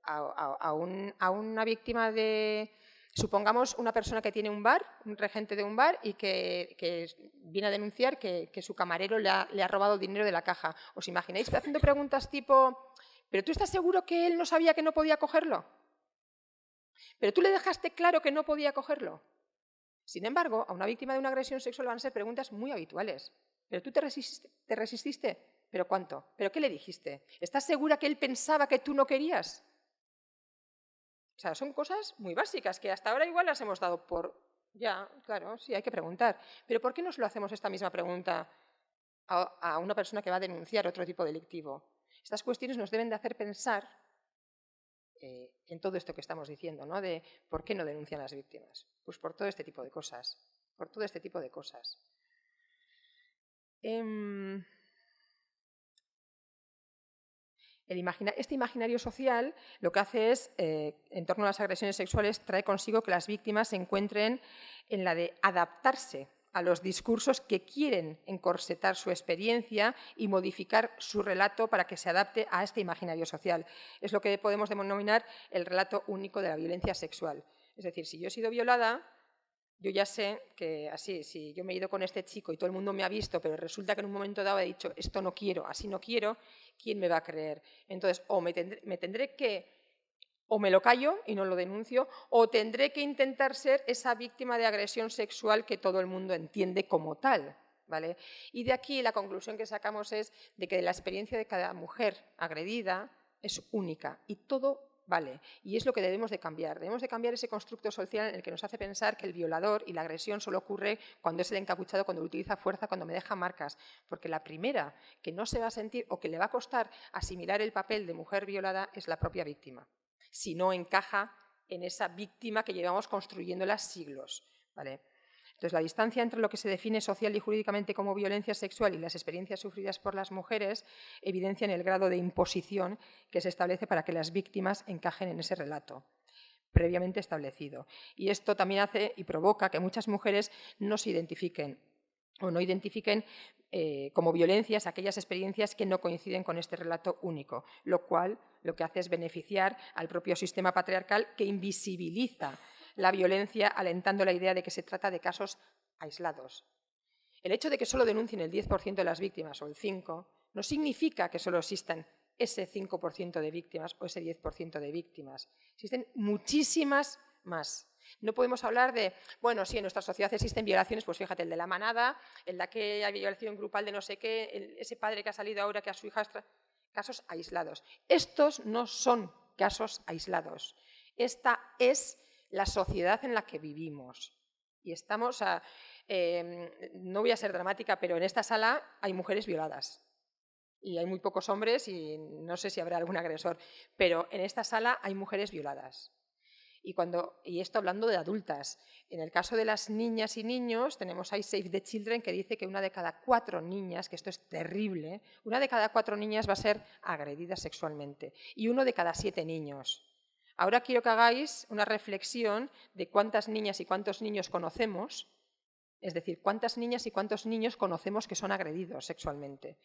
a una víctima de... Supongamos una persona que tiene un bar, un regente de un bar, y que viene a denunciar que su camarero le ha robado dinero de la caja. ¿Os imagináis haciendo preguntas tipo, ¿pero tú estás seguro que él no sabía que no podía cogerlo? ¿Pero tú le dejaste claro que no podía cogerlo? Sin embargo, a una víctima de una agresión sexual van a ser preguntas muy habituales. ¿Pero tú te resististe? ¿Pero cuánto? ¿Pero qué le dijiste? ¿Estás segura que él pensaba que tú no querías? O sea, son cosas muy básicas que hasta ahora igual las hemos dado por... Ya, claro, sí, hay que preguntar. Pero ¿por qué no se lo hacemos esta misma pregunta a una persona que va a denunciar otro tipo delictivo? Estas cuestiones nos deben de hacer pensar en todo esto que estamos diciendo, ¿no? De por qué no denuncian las víctimas. Pues por todo este tipo de cosas. Por todo este tipo de cosas. Este imaginario social lo que hace es, en torno a las agresiones sexuales, trae consigo que las víctimas se encuentren en la de adaptarse a los discursos que quieren encorsetar su experiencia y modificar su relato para que se adapte a este imaginario social. Es lo que podemos denominar el relato único de la violencia sexual. Es decir, si yo he sido violada, yo ya sé que así, si yo me he ido con este chico y todo el mundo me ha visto, pero resulta que en un momento dado he dicho, esto no quiero, así no quiero, ¿quién me va a creer? Entonces, o me tendré que... O me lo callo y no lo denuncio, o tendré que intentar ser esa víctima de agresión sexual que todo el mundo entiende como tal, ¿vale? Y de aquí la conclusión que sacamos es de que la experiencia de cada mujer agredida es única y todo vale. Y es lo que debemos de cambiar. Debemos de cambiar ese constructo social en el que nos hace pensar que el violador y la agresión solo ocurre cuando es el encapuchado, cuando utiliza fuerza, cuando me deja marcas. Porque la primera que no se va a sentir o que le va a costar asimilar el papel de mujer violada es la propia víctima, si no encaja en esa víctima que llevamos construyéndola siglos, ¿vale? Entonces, la distancia entre lo que se define social y jurídicamente como violencia sexual y las experiencias sufridas por las mujeres evidencian el grado de imposición que se establece para que las víctimas encajen en ese relato previamente establecido. Y esto también hace y provoca que muchas mujeres no se identifiquen o no identifiquen como violencias aquellas experiencias que no coinciden con este relato único, lo cual lo que hace es beneficiar al propio sistema patriarcal que invisibiliza la violencia, alentando la idea de que se trata de casos aislados. El hecho de que solo denuncien el 10% de las víctimas o el 5% no significa que solo existan ese 5% de víctimas o ese 10% de víctimas. Existen muchísimas más. No podemos hablar de, bueno, sí, en nuestra sociedad existen violaciones, pues fíjate, el de la manada, el de aquella violación grupal de no sé qué, ese padre que ha salido ahora que a su hija... Casos aislados. Estos no son casos aislados. Esta es la sociedad en la que vivimos. Y estamos no voy a ser dramática, pero en esta sala hay mujeres violadas. Y hay muy pocos hombres y no sé si habrá algún agresor, pero en esta sala hay mujeres violadas. Y esto hablando de adultas. En el caso de las niñas y niños, tenemos ahí Save the Children que dice que 1 de cada 4 niñas, que esto es terrible, 1 de cada 4 niñas va a ser agredida sexualmente y 1 de cada 7 niños. Ahora quiero que hagáis una reflexión de cuántas niñas y cuántos niños conocemos, es decir, cuántas niñas y cuántos niños conocemos que son agredidos sexualmente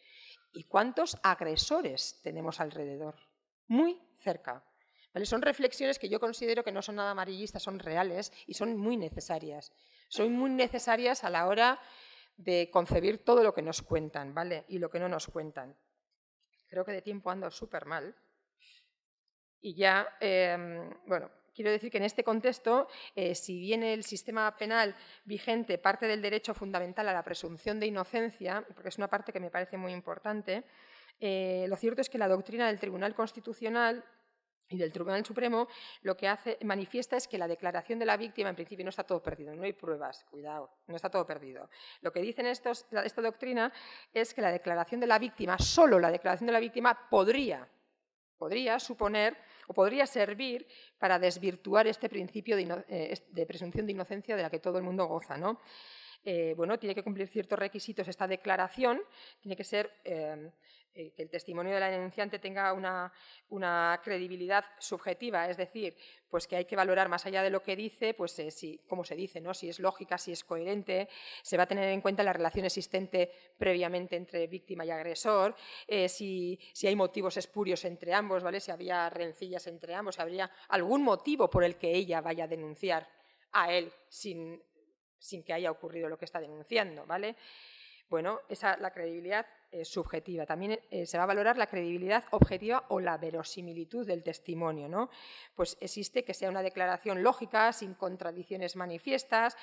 y cuántos agresores tenemos alrededor, muy cerca. ¿Vale? Son reflexiones que yo considero que no son nada amarillistas, son reales y son muy necesarias. Son muy necesarias a la hora de concebir todo lo que nos cuentan, ¿vale? Y lo que no nos cuentan. Creo que de tiempo ando súper mal. Y ya, bueno, quiero decir que en este contexto, si bien el sistema penal vigente parte del derecho fundamental a la presunción de inocencia, porque es una parte que me parece muy importante, lo cierto es que la doctrina del Tribunal Constitucional y del Tribunal Supremo lo que manifiesta es que la declaración de la víctima en principio no está todo perdido, no hay pruebas, cuidado, no está todo perdido. Lo que dicen esta doctrina es que la declaración de la víctima, solo la declaración de la víctima podría suponer o podría servir para desvirtuar este principio de presunción de inocencia de la que todo el mundo goza, ¿no? Bueno, tiene que cumplir ciertos requisitos esta declaración, tiene que ser que el testimonio de la denunciante tenga una credibilidad subjetiva, es decir, pues que hay que valorar más allá de lo que dice, pues cómo se dice, ¿no? Si es lógica, si es coherente, se va a tener en cuenta la relación existente previamente entre víctima y agresor, si hay motivos espurios entre ambos, ¿vale? Si había rencillas entre ambos, si habría algún motivo por el que ella vaya a denunciar a él sin que haya ocurrido lo que está denunciando, ¿vale? Bueno, la credibilidad subjetiva. También se va a valorar la credibilidad objetiva o la verosimilitud del testimonio, ¿no? Pues existe que sea una declaración lógica, sin contradicciones manifiestas,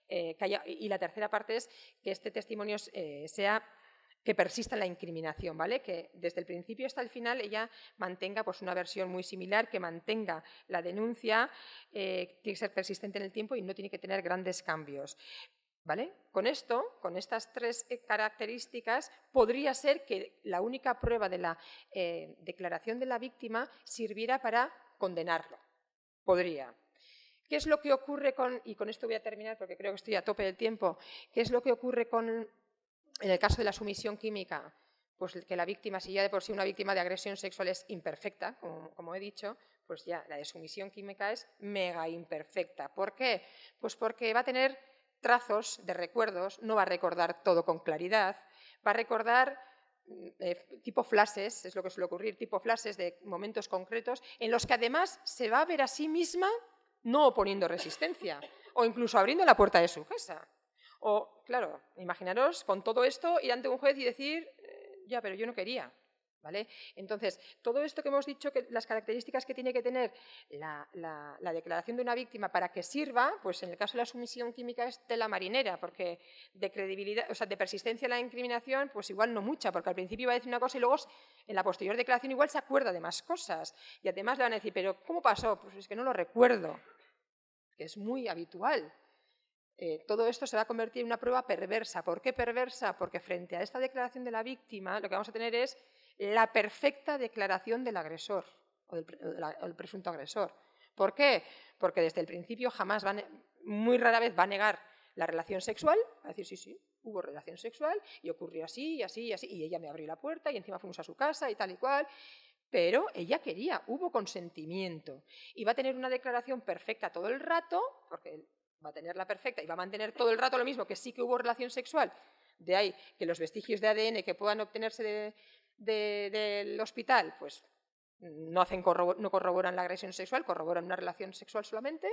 y la tercera parte es que este testimonio que persista en la incriminación, ¿vale? Que desde el principio hasta el final ella mantenga pues, una versión muy similar, que mantenga la denuncia, tiene que ser persistente en el tiempo y no tiene que tener grandes cambios. ¿Vale? Con esto, con estas 3 características, podría ser que la única prueba de la declaración de la víctima sirviera para condenarlo. Podría. ¿Qué es lo que ocurre y con esto voy a terminar porque creo que estoy a tope del tiempo, qué es lo que ocurre en el caso de la sumisión química? pues que la víctima, si ya de por sí una víctima de agresión sexual es imperfecta, como he dicho, pues ya la de sumisión química es mega imperfecta. ¿Por qué? Pues porque va a tener trazos de recuerdos, no va a recordar todo con claridad, va a recordar tipo flashes, es lo que suele ocurrir, tipo flashes de momentos concretos, en los que además se va a ver a sí misma no oponiendo resistencia, o incluso abriendo la puerta de su casa. O, claro, imaginaros con todo esto ir ante un juez y decir, ya, pero yo no quería. ¿Vale? Entonces, todo esto que hemos dicho, que las características que tiene que tener la declaración de una víctima para que sirva, pues en el caso de la sumisión química es tela marinera, porque de credibilidad, o sea, de persistencia en la incriminación, pues igual no mucha, porque al principio iba a decir una cosa y luego en la posterior declaración igual se acuerda de más cosas. Y además le van a decir, ¿pero cómo pasó? Pues es que no lo recuerdo, que es muy habitual. Todo esto se va a convertir en una prueba perversa. ¿Por qué perversa? Porque frente a esta declaración de la víctima, lo que vamos a tener es la perfecta declaración del agresor o del presunto agresor. ¿Por qué? Porque desde el principio jamás muy rara vez va a negar la relación sexual, va a decir sí, hubo relación sexual y ocurrió así y así y así, y ella me abrió la puerta y encima fuimos a su casa y tal y cual, pero ella quería, hubo consentimiento y va a tener una declaración perfecta todo el rato, porque va a tenerla perfecta y va a mantener todo el rato lo mismo, que sí que hubo relación sexual, de ahí que los vestigios de ADN que puedan obtenerse del hospital, pues no corroboran la agresión sexual, corroboran una relación sexual solamente,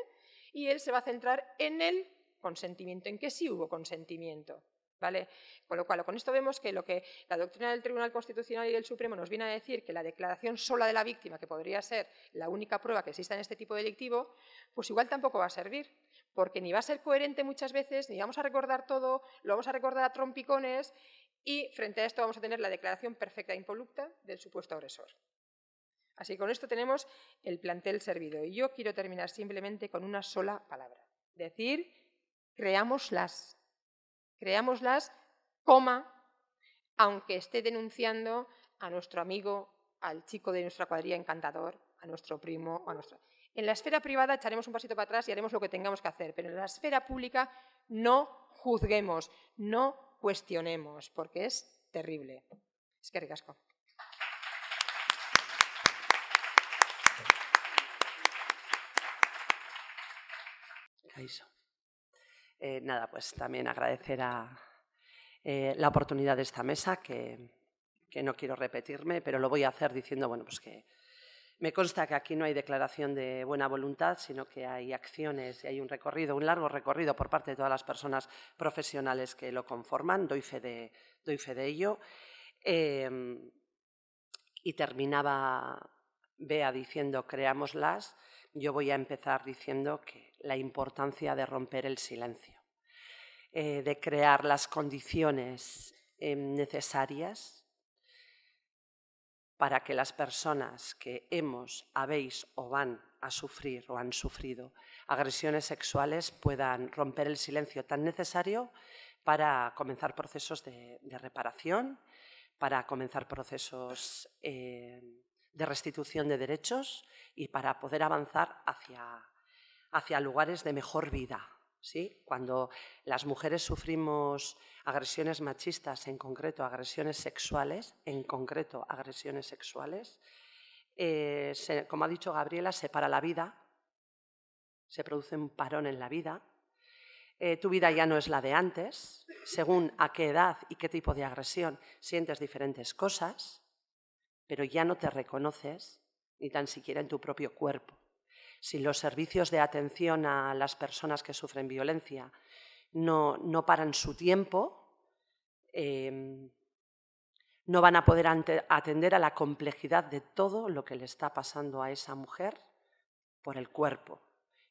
y él se va a centrar en el consentimiento, en que sí hubo consentimiento. ¿Vale? Con lo cual, con esto vemos que lo que la doctrina del Tribunal Constitucional y del Supremo nos viene a decir, que la declaración sola de la víctima, que podría ser la única prueba que exista en este tipo delictivo, pues igual tampoco va a servir, porque ni va a ser coherente muchas veces, ni vamos a recordar todo, lo vamos a recordar a trompicones, y frente a esto vamos a tener la declaración perfecta e impoluta del supuesto agresor. Así que con esto tenemos el plantel servido. Y yo quiero terminar simplemente con una sola palabra. Decir, creámoslas, aunque esté denunciando a nuestro amigo, al chico de nuestra cuadrilla encantador, a nuestro primo. En la esfera privada echaremos un pasito para atrás y haremos lo que tengamos que hacer, pero en la esfera pública no juzguemos, no cuestionemos, porque es terrible. Eskerrik asko.
Nada, pues también agradecer la oportunidad de esta mesa, que no quiero repetirme, pero lo voy a hacer diciendo, bueno, pues que me consta que aquí no hay declaración de buena voluntad, sino que hay acciones y hay un largo recorrido por parte de todas las personas profesionales que lo conforman. Doy fe de ello. Y terminaba Bea diciendo, creámoslas. Yo voy a empezar diciendo que la importancia de romper el silencio, de crear las condiciones necesarias para que las personas que habéis o van a sufrir o han sufrido agresiones sexuales puedan romper el silencio tan necesario para comenzar procesos de reparación, para comenzar procesos de restitución de derechos y para poder avanzar hacia lugares de mejor vida. ¿Sí? Cuando las mujeres sufrimos agresiones machistas, en concreto agresiones sexuales, como ha dicho Gabriela, se para la vida, se produce un parón en la vida. Tu vida ya no es la de antes, según a qué edad y qué tipo de agresión sientes diferentes cosas, pero ya no te reconoces ni tan siquiera en tu propio cuerpo. Si los servicios de atención a las personas que sufren violencia no paran su tiempo, no van a poder atender a la complejidad de todo lo que le está pasando a esa mujer por el cuerpo.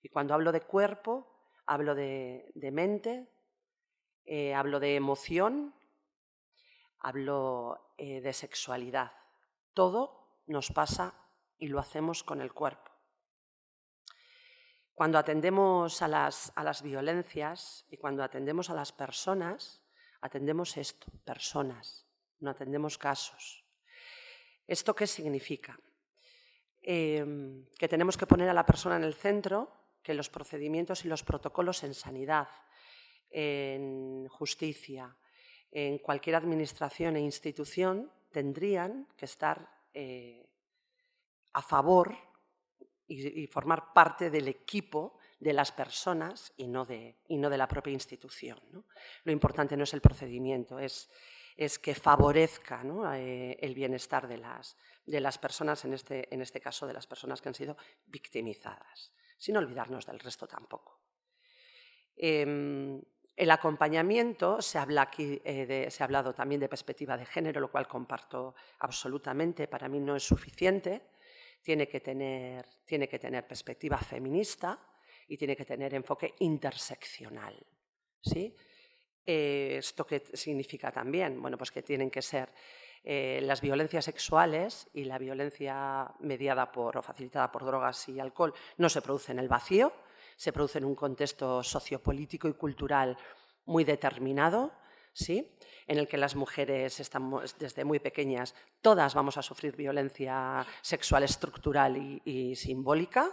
Y cuando hablo de cuerpo, hablo de mente, hablo de emoción, hablo de sexualidad. Todo nos pasa y lo hacemos con el cuerpo. Cuando atendemos a las violencias y cuando atendemos a las personas, atendemos esto, personas, no atendemos casos. ¿Esto qué significa? Que tenemos que poner a la persona en el centro, que los procedimientos y los protocolos en sanidad, en justicia, en cualquier administración e institución, tendrían que estar a favor y formar parte del equipo de las personas y no de la propia institución, ¿no? Lo importante no es el procedimiento, es que favorezca, ¿no?, el bienestar de las personas, en este caso de las personas que han sido victimizadas, sin olvidarnos del resto tampoco. El acompañamiento, se habla aquí, se ha hablado también de perspectiva de género, lo cual comparto absolutamente, para mí no es suficiente, tiene que tener perspectiva feminista y tiene que tener enfoque interseccional, ¿sí? ¿Esto qué significa también? Bueno, pues que tienen que ser las violencias sexuales y la violencia mediada o facilitada por drogas y alcohol no se produce en el vacío, se produce en un contexto sociopolítico y cultural muy determinado, ¿sí?, en el que las mujeres estamos desde muy pequeñas, todas vamos a sufrir violencia sexual estructural y simbólica,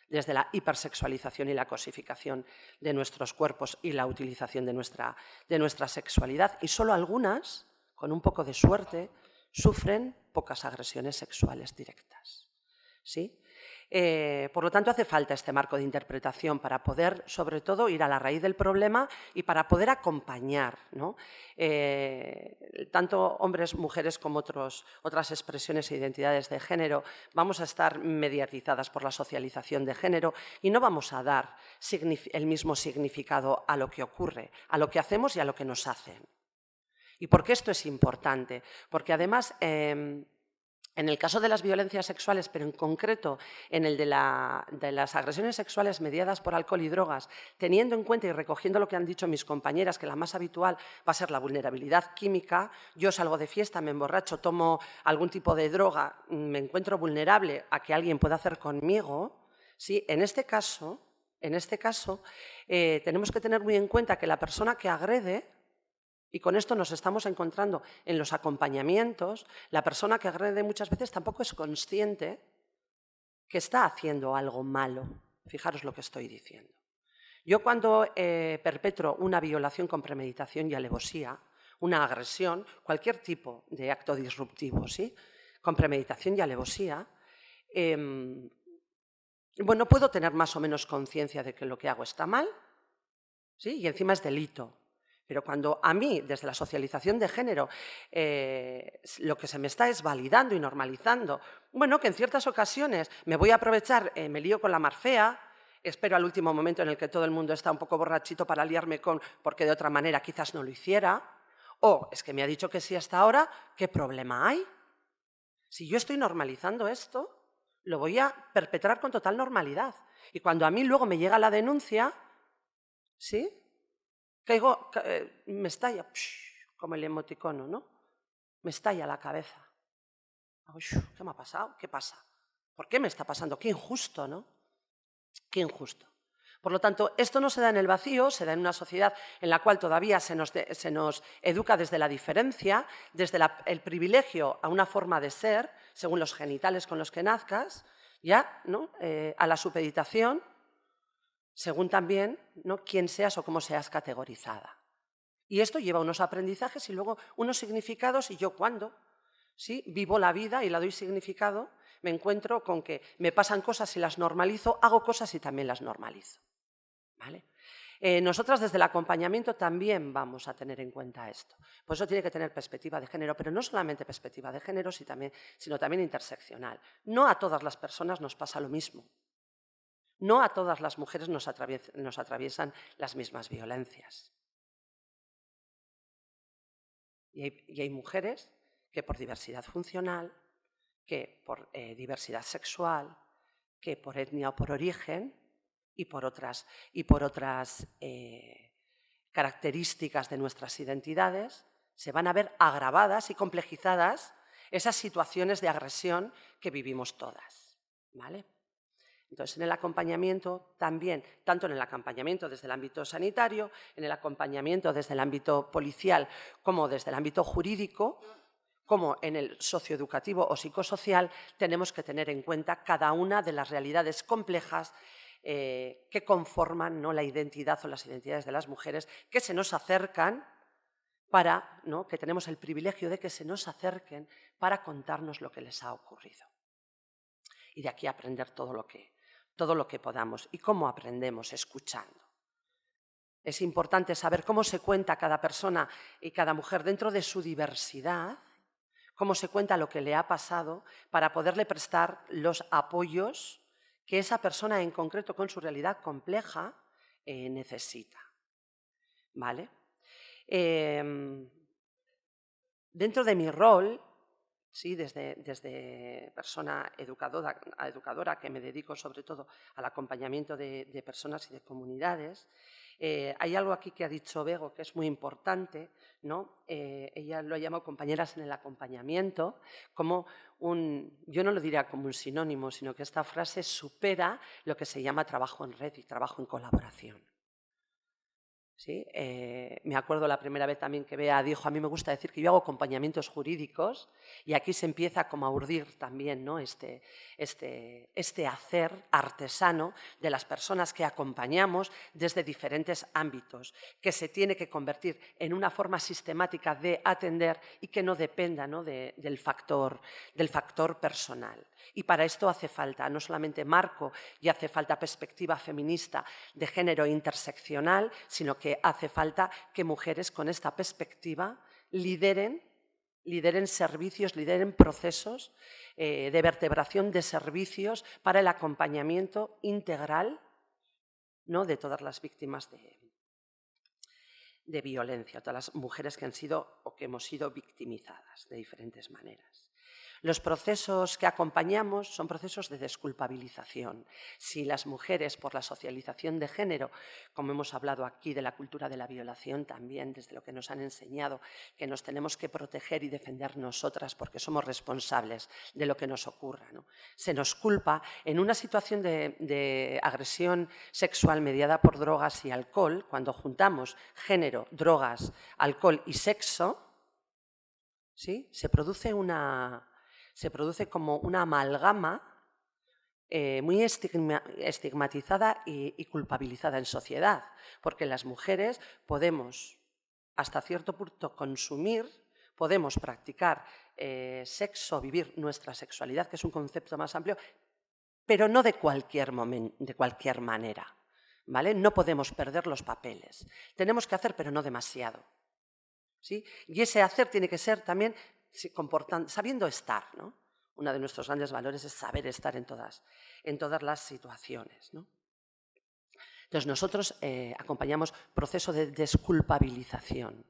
desde la hipersexualización y la cosificación de nuestros cuerpos y la utilización de nuestra sexualidad. Y solo algunas, con un poco de suerte, sufren pocas agresiones sexuales directas, ¿sí? Por lo tanto, hace falta este marco de interpretación para poder, sobre todo, ir a la raíz del problema y para poder acompañar, ¿no?, tanto hombres, mujeres como otras expresiones e identidades de género. Vamos a estar mediatizadas por la socialización de género y no vamos a dar el mismo significado a lo que ocurre, a lo que hacemos y a lo que nos hacen. ¿Y por qué esto es importante? Porque además, en el caso de las violencias sexuales, pero en concreto en el de las agresiones sexuales mediadas por alcohol y drogas, teniendo en cuenta y recogiendo lo que han dicho mis compañeras, que la más habitual va a ser la vulnerabilidad química, yo salgo de fiesta, me emborracho, tomo algún tipo de droga, me encuentro vulnerable a que alguien pueda hacer conmigo, ¿sí? En este caso, tenemos que tener muy en cuenta que la persona que agrede, y con esto nos estamos encontrando en los acompañamientos, la persona que agrede muchas veces tampoco es consciente que está haciendo algo malo. Fijaros lo que estoy diciendo. Yo cuando perpetro una violación con premeditación y alevosía, una agresión, cualquier tipo de acto disruptivo, ¿sí?, con premeditación y alevosía, bueno, puedo tener más o menos conciencia de que lo que hago está mal, ¿sí?, y encima es delito. Pero cuando a mí, desde la socialización de género, lo que se me está es validando y normalizando, bueno, que en ciertas ocasiones me voy a aprovechar, me lío con la marfea, espero al último momento en el que todo el mundo está un poco borrachito para liarme porque de otra manera quizás no lo hiciera, o es que me ha dicho que sí hasta ahora, ¿qué problema hay? Si yo estoy normalizando esto, lo voy a perpetrar con total normalidad. Y cuando a mí luego me llega la denuncia, ¿sí?, caigo, me estalla, como el emoticono, ¿no? Me estalla la cabeza. ¿Qué me ha pasado? ¿Qué pasa? ¿Por qué me está pasando? Qué injusto, ¿no? Qué injusto. Por lo tanto, esto no se da en el vacío, se da en una sociedad en la cual todavía se nos educa desde la diferencia, desde el privilegio a una forma de ser, según los genitales con los que nazcas, ya, ¿no?, a la supeditación, según también, ¿no?, quién seas o cómo seas categorizada. Y esto lleva unos aprendizajes y luego unos significados, y yo cuando, ¿sí?, vivo la vida y la doy significado, me encuentro con que me pasan cosas y las normalizo, hago cosas y también las normalizo, ¿vale? Nosotras desde el acompañamiento también vamos a tener en cuenta esto. Por eso tiene que tener perspectiva de género, pero no solamente perspectiva de género, sino también interseccional. No a todas las personas nos pasa lo mismo. No a todas las mujeres nos atraviesan las mismas violencias. Y hay mujeres que por diversidad funcional, que por diversidad sexual, que por etnia o por origen y por otras características de nuestras identidades, se van a ver agravadas y complejizadas esas situaciones de agresión que vivimos todas, ¿vale? Entonces, en el acompañamiento también, tanto en el acompañamiento desde el ámbito sanitario, en el acompañamiento desde el ámbito policial, como desde el ámbito jurídico, como en el socioeducativo o psicosocial, tenemos que tener en cuenta cada una de las realidades complejas que conforman, ¿no?, la identidad o las identidades de las mujeres, que se nos acercan ¿no? Que tenemos el privilegio de que se nos acerquen para contarnos lo que les ha ocurrido. Y de aquí aprender todo lo que podamos. ¿Y cómo aprendemos? Escuchando. Es importante saber cómo se cuenta cada persona y cada mujer dentro de su diversidad, cómo se cuenta lo que le ha pasado para poderle prestar los apoyos que esa persona en concreto con su realidad compleja necesita. ¿Vale? Dentro de mi rol, ¿sí? desde persona educadora, que me dedico sobre todo al acompañamiento de personas y de comunidades, hay algo aquí que ha dicho Bego que es muy importante, ¿no? Ella lo ha llamado compañeras en el acompañamiento, como yo no lo diría como un sinónimo, sino que esta frase supera lo que se llama trabajo en red y trabajo en colaboración. ¿Sí? Me acuerdo la primera vez también que Bea dijo, a mí me gusta decir que yo hago acompañamientos jurídicos, y aquí se empieza como a urdir también, ¿no? este hacer artesano de las personas que acompañamos desde diferentes ámbitos, que se tiene que convertir en una forma sistemática de atender y que no dependa, ¿no? del factor personal. Y para esto hace falta no solamente marco y hace falta perspectiva feminista de género interseccional, sino que hace falta que mujeres con esta perspectiva lideren servicios, lideren procesos de vertebración de servicios para el acompañamiento integral, ¿no? de todas las víctimas de violencia, todas las mujeres que han sido o que hemos sido victimizadas de diferentes maneras. Los procesos que acompañamos son procesos de desculpabilización. Si las mujeres, por la socialización de género, como hemos hablado aquí de la cultura de la violación también, desde lo que nos han enseñado, que nos tenemos que proteger y defender nosotras porque somos responsables de lo que nos ocurra, ¿no? Se nos culpa en una situación de agresión sexual mediada por drogas y alcohol, cuando juntamos género, drogas, alcohol y sexo, ¿sí? Se produce como una amalgama muy estigmatizada y culpabilizada en sociedad, porque las mujeres podemos, hasta cierto punto, consumir, podemos practicar sexo, vivir nuestra sexualidad, que es un concepto más amplio, pero no de cualquier manera, ¿vale? No podemos perder los papeles. Tenemos que hacer, pero no demasiado, ¿sí? Y ese hacer tiene que ser también sabiendo estar, ¿no? Uno de nuestros grandes valores es saber estar en todas las situaciones, ¿no? Entonces, nosotros acompañamos proceso de desculpabilización,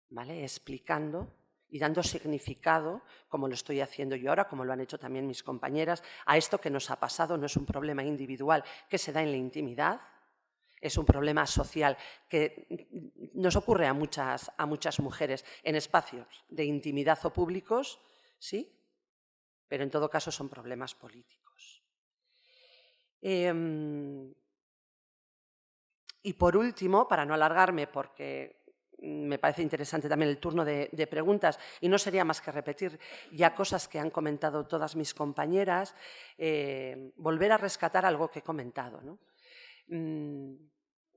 ¿vale? Explicando y dando significado, como lo estoy haciendo yo ahora, como lo han hecho también mis compañeras, a esto que nos ha pasado. No es un problema individual que se da en la intimidad, es un problema social que nos ocurre a muchas mujeres en espacios de intimidad o públicos, ¿sí? Pero en todo caso son problemas políticos. Y por último, para no alargarme, porque me parece interesante también el turno de preguntas, y no sería más que repetir ya cosas que han comentado todas mis compañeras, volver a rescatar algo que he comentado, ¿no?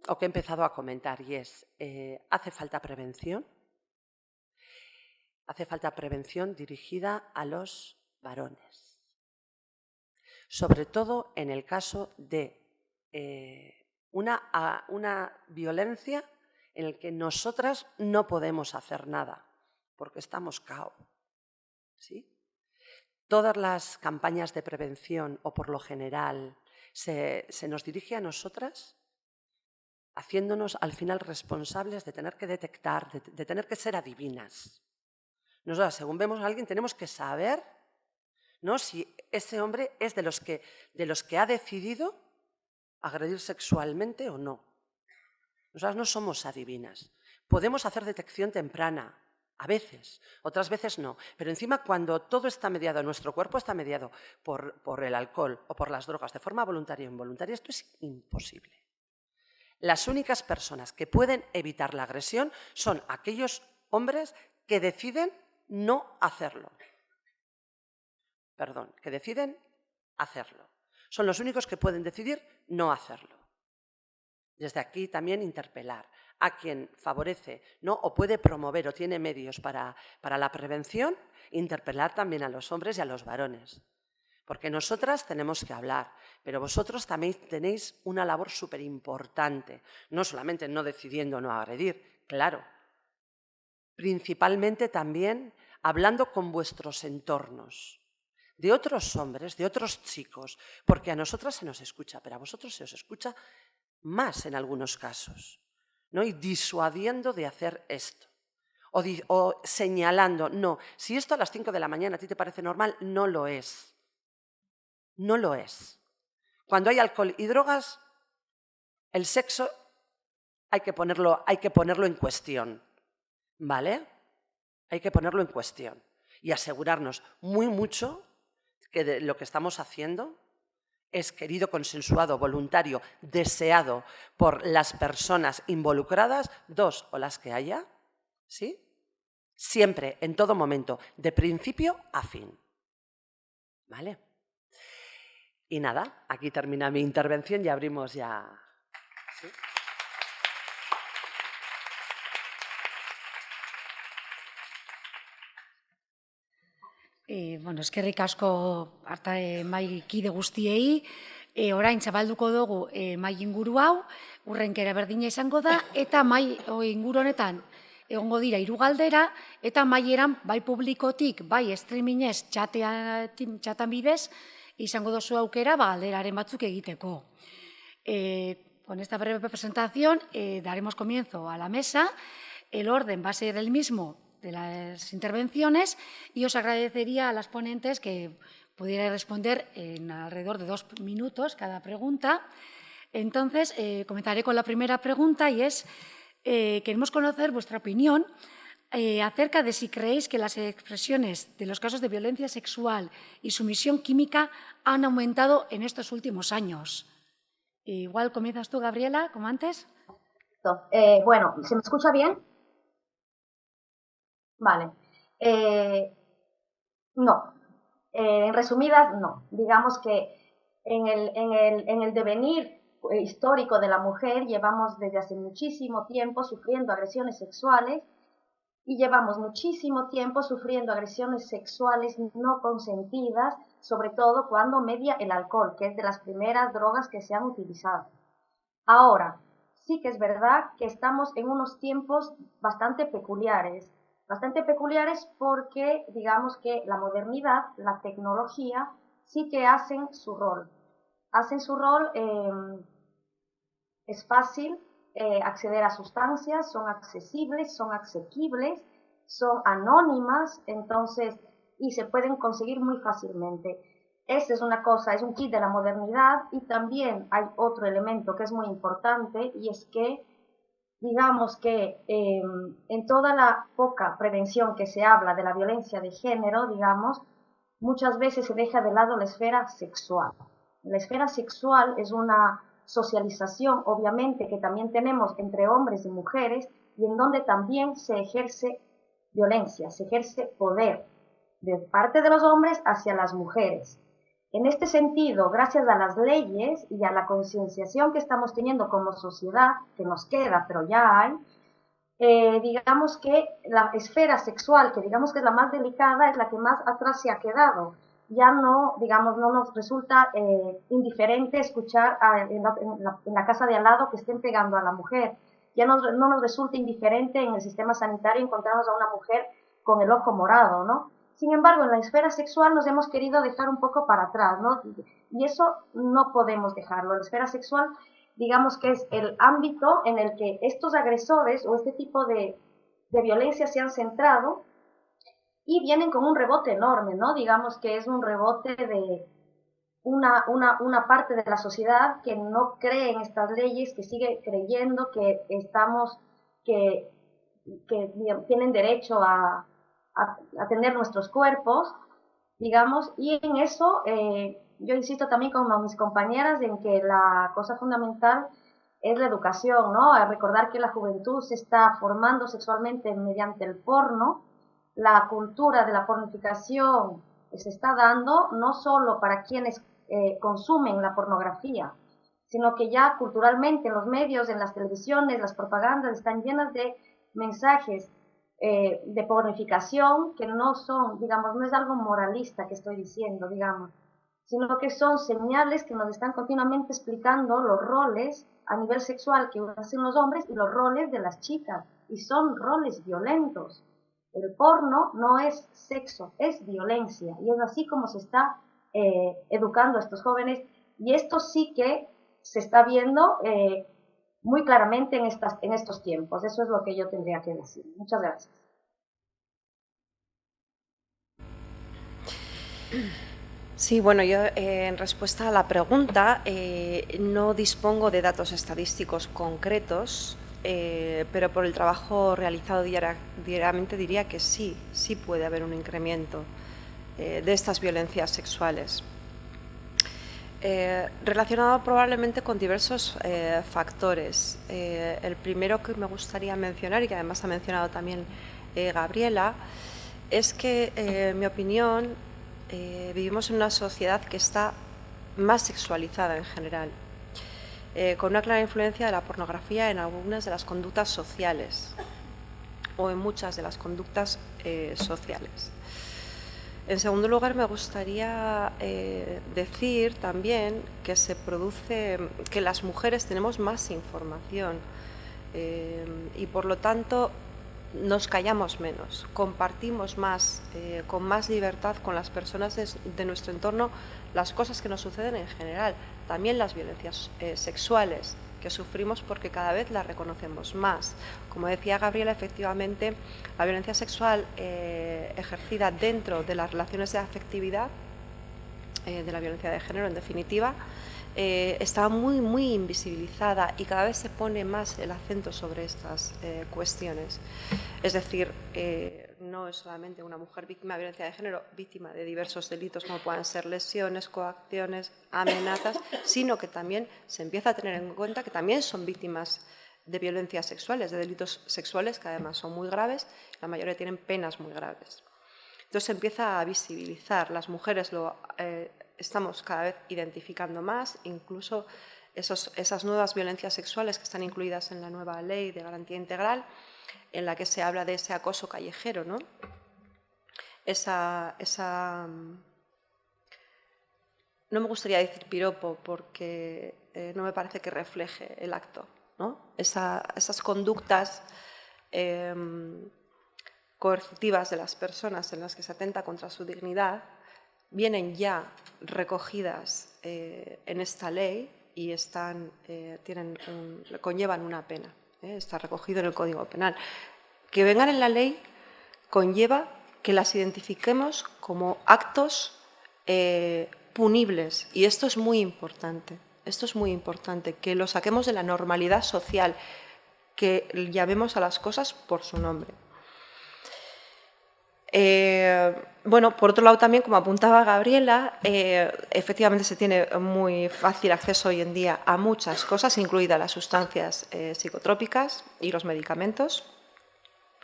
O que he empezado a comentar, y es, hace falta prevención dirigida a los varones, sobre todo en el caso de una violencia en la que nosotras no podemos hacer nada, porque estamos cao, ¿sí? Todas las campañas de prevención, o por lo general, se nos dirige a nosotras, haciéndonos al final responsables de tener que detectar, de tener que ser adivinas. Nosotras, según vemos a alguien, tenemos que saber, ¿no?, si ese hombre es de los que ha decidido agredir sexualmente o no. Nosotras no somos adivinas. Podemos hacer detección temprana, a veces, otras veces no. Pero encima, cuando todo está mediado, nuestro cuerpo está mediado por el alcohol o por las drogas de forma voluntaria o involuntaria, esto es imposible. Las únicas personas que pueden evitar la agresión son aquellos hombres que deciden no hacerlo. Perdón, que deciden hacerlo. Son los únicos que pueden decidir no hacerlo. Desde aquí también interpelar a quien favorece, ¿no?, o puede promover o tiene medios para la prevención, interpelar también a los hombres y a los varones. Porque nosotras tenemos que hablar, pero vosotros también tenéis una labor súper importante, no solamente no decidiendo no agredir, claro, principalmente también hablando con vuestros entornos, de otros hombres, de otros chicos, porque a nosotras se nos escucha, pero a vosotros se os escucha más en algunos casos, ¿no? Y disuadiendo de hacer esto. O señalando, no, si esto a las 5 de la mañana a ti te parece normal, no lo es. No lo es. Cuando hay alcohol y drogas, el sexo hay que ponerlo en cuestión, ¿vale? Hay que ponerlo en cuestión y asegurarnos mucho que lo que estamos haciendo es querido, consensuado, voluntario, deseado por las personas involucradas, dos o las que haya, ¿sí? Siempre, en todo momento, de principio a fin. ¿Vale? Y nada, aquí termina mi intervención y abrimos ya. ¿Sí?
Eskerrik asko mai kide guztiei, orain zabalduko dugu mai inguru hau, hurrenkera berdina izango da, eta mai inguru honetan egongo dira 3 galdera, eta maieran bai publikotik, bai streamingez, txatan bidez, izango dozu aukera galderaren batzuk egiteko. Con esta breve presentación daremos comienzo a la mesa. El orden va a ser el mismo de las intervenciones y os agradecería a las ponentes que pudierais responder en alrededor de 2 minutos cada pregunta. Entonces, comenzaré con la primera pregunta y es, queremos conocer vuestra opinión acerca de si creéis que las expresiones de los casos de violencia sexual y sumisión química han aumentado en estos últimos años. Igual comienzas tú, Gabriela, como antes.
Bueno, ¿se me escucha bien? Vale. No. En resumidas, no. Digamos que en el devenir histórico de la mujer llevamos desde hace muchísimo tiempo sufriendo agresiones sexuales y llevamos muchísimo tiempo sufriendo agresiones sexuales no consentidas, sobre todo cuando media el alcohol, que es de las primeras drogas que se han utilizado. Ahora, sí que es verdad que estamos en unos tiempos bastante peculiares porque digamos que la modernidad, la tecnología, sí que hacen su rol. Es fácil acceder a sustancias, son accesibles, son asequibles, son anónimas, entonces, y se pueden conseguir muy fácilmente. Esa es una cosa, es un kit de la modernidad, y también hay otro elemento que es muy importante, y es que digamos que en toda la poca prevención que se habla de la violencia de género, digamos, muchas veces se deja de lado la esfera sexual. La esfera sexual es una socialización, obviamente, que también tenemos entre hombres y mujeres, y en donde también se ejerce violencia, se ejerce poder de parte de los hombres hacia las mujeres. En este sentido, gracias a las leyes y a la concienciación que estamos teniendo como sociedad, que nos queda, pero ya hay, digamos que la esfera sexual, que digamos que es la más delicada, es la que más atrás se ha quedado. Ya no, digamos, no nos resulta indiferente escuchar en la casa de al lado que estén pegando a la mujer. Ya no nos resulta indiferente en el sistema sanitario encontrarnos a una mujer con el ojo morado, ¿no? Sin embargo, en la esfera sexual nos hemos querido dejar un poco para atrás, ¿no? Y eso no podemos dejarlo. La esfera sexual, digamos que es el ámbito en el que estos agresores o este tipo de violencia se han centrado y vienen con un rebote enorme, ¿no? Digamos que es un rebote de una parte de la sociedad que no cree en estas leyes, que sigue creyendo que tienen derecho a tener nuestros cuerpos, digamos, y en eso yo insisto también con mis compañeras en que la cosa fundamental es la educación, ¿no? A recordar que la juventud se está formando sexualmente mediante el porno, la cultura de la pornificación se está dando no solo para quienes consumen la pornografía, sino que ya culturalmente en los medios, en las televisiones, las propagandas están llenas de mensajes de pornificación que no son, digamos, no es algo moralista que estoy diciendo, digamos, sino que son señales que nos están continuamente explicando los roles a nivel sexual que hacen los hombres y los roles de las chicas, y son roles violentos. El porno no es sexo, es violencia, y es así como se está educando a estos jóvenes, y esto sí que se está viendo muy claramente en estos tiempos. Eso es lo que yo tendría que decir. Muchas gracias.
Sí, bueno, yo en respuesta a la pregunta no dispongo de datos estadísticos concretos, pero por el trabajo realizado diariamente diría que sí puede haber un incremento de estas violencias sexuales. Relacionado probablemente con diversos factores. El primero que me gustaría mencionar, y que además ha mencionado también Gabriela, es que, en mi opinión, vivimos en una sociedad que está más sexualizada en general, con una clara influencia de la pornografía en algunas de las conductas sociales o en muchas de las conductas sociales. En segundo lugar, me gustaría decir también que que las mujeres tenemos más información y por lo tanto nos callamos menos, compartimos más, con más libertad con las personas de nuestro entorno las cosas que nos suceden en general, también las violencias sexuales que sufrimos porque cada vez las reconocemos más. Como decía Gabriela, efectivamente, la violencia sexual ejercida dentro de las relaciones de afectividad, de la violencia de género en definitiva, está muy invisibilizada y cada vez se pone más el acento sobre estas cuestiones. Es decir, no es solamente una mujer víctima de violencia de género, víctima de diversos delitos como puedan ser lesiones, coacciones, amenazas, sino que también se empieza a tener en cuenta que también son víctimas de violencias sexuales, de delitos sexuales que además son muy graves, la mayoría tienen penas muy graves. Entonces se empieza a visibilizar, las mujeres lo estamos cada vez identificando más, incluso esas nuevas violencias sexuales que están incluidas en la nueva ley de garantía integral, en la que se habla de ese acoso callejero, ¿no? No me gustaría decir piropo porque no me parece que refleje el acto, ¿no? Esas conductas coercitivas de las personas en las que se atenta contra su dignidad vienen ya recogidas en esta ley y conllevan una pena. Está recogido en el Código Penal. Que vengan en la ley conlleva que las identifiquemos como actos punibles, y esto es muy importante. Esto es muy importante, que lo saquemos de la normalidad social, que llamemos a las cosas por su nombre. Bueno, por otro lado también, como apuntaba Gabriela, efectivamente se tiene muy fácil acceso hoy en día a muchas cosas, incluidas las sustancias psicotrópicas y los medicamentos,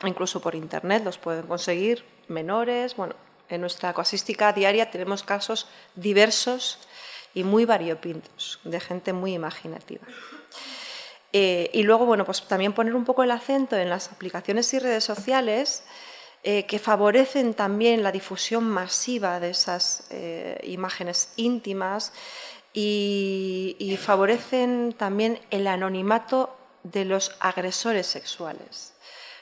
incluso por internet los pueden conseguir menores. Bueno, en nuestra casuística diaria tenemos casos diversos y muy variopintos, de gente muy imaginativa. Y luego, bueno, pues también poner un poco el acento en las aplicaciones y redes sociales que favorecen también la difusión masiva de esas imágenes íntimas y favorecen también el anonimato de los agresores sexuales.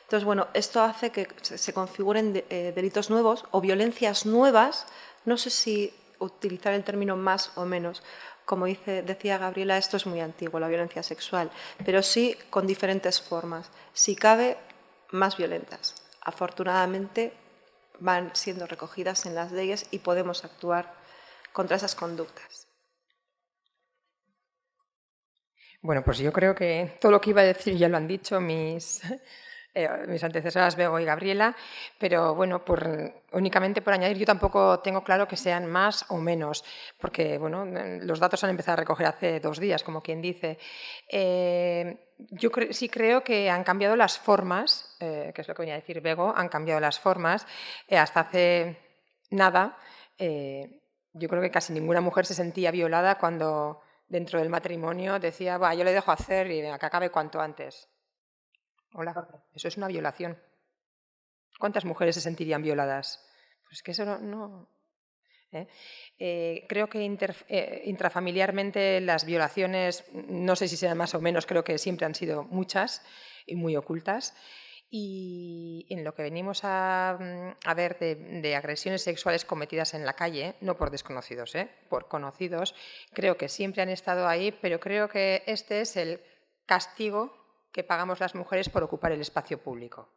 Entonces, bueno, esto hace que se configuren delitos nuevos o violencias nuevas. No sé si utilizar el término más o menos. Como decía Gabriela, esto es muy antiguo, la violencia sexual, pero sí con diferentes formas. Si cabe, más violentas. Afortunadamente van siendo recogidas en las leyes y podemos actuar contra esas conductas.
Bueno, pues yo creo que todo lo que iba a decir ya lo han dicho mis antecesoras Bego y Gabriela, pero bueno, únicamente por añadir, yo tampoco tengo claro que sean más o menos, porque bueno, los datos han empezado a recoger hace 2 días, como quien dice. Yo sí creo que han cambiado las formas, que es lo que venía a decir Bego, han cambiado las formas. Hasta hace nada, yo creo que casi ninguna mujer se sentía violada cuando dentro del matrimonio decía, va, yo le dejo hacer y venga, que acabe cuanto antes. Hola, eso es una violación. ¿Cuántas mujeres se sentirían violadas? Pues que eso no. Creo que intrafamiliarmente las violaciones, no sé si sean más o menos, creo que siempre han sido muchas y muy ocultas. Y en lo que venimos a ver de agresiones sexuales cometidas en la calle, no por desconocidos, por conocidos, creo que siempre han estado ahí, pero creo que este es el castigo que pagamos las mujeres por ocupar el espacio público.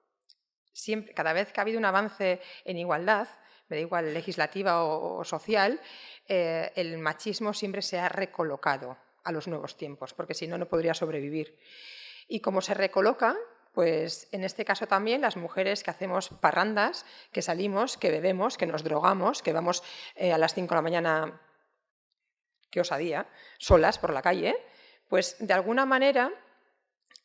Siempre, cada vez que ha habido un avance en igualdad, me da igual legislativa o social, el machismo siempre se ha recolocado a los nuevos tiempos, porque si no, no podría sobrevivir. Y como se recoloca, pues en este caso también las mujeres que hacemos parrandas, que salimos, que bebemos, que nos drogamos, que vamos a las 5 de la mañana, qué osadía, solas por la calle, pues de alguna manera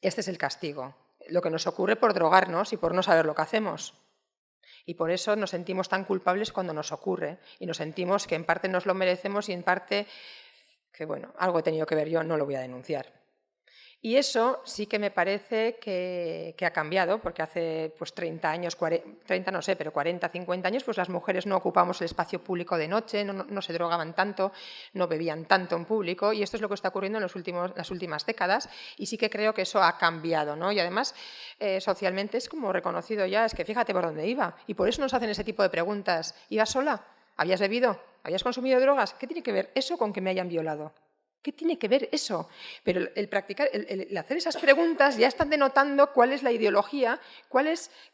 este es el castigo, lo que nos ocurre por drogarnos y por no saber lo que hacemos. Y por eso nos sentimos tan culpables cuando nos ocurre y nos sentimos que en parte nos lo merecemos y en parte que, bueno, algo he tenido que ver yo, no lo voy a denunciar. Y eso sí que me parece que ha cambiado, porque hace pues 30 años, 30 no sé, pero 40, 50 años, pues las mujeres no ocupamos el espacio público de noche, no se drogaban tanto, no bebían tanto en público, y esto es lo que está ocurriendo en las últimas décadas, y sí que creo que eso ha cambiado, ¿no? Y además, socialmente es como reconocido ya, es que fíjate por dónde iba, y por eso nos hacen ese tipo de preguntas. ¿Ibas sola? ¿Habías bebido? ¿Habías consumido drogas? ¿Qué tiene que ver eso con que me hayan violado? ¿Qué tiene que ver eso? Pero el hacer esas preguntas ya están denotando cuál es la ideología,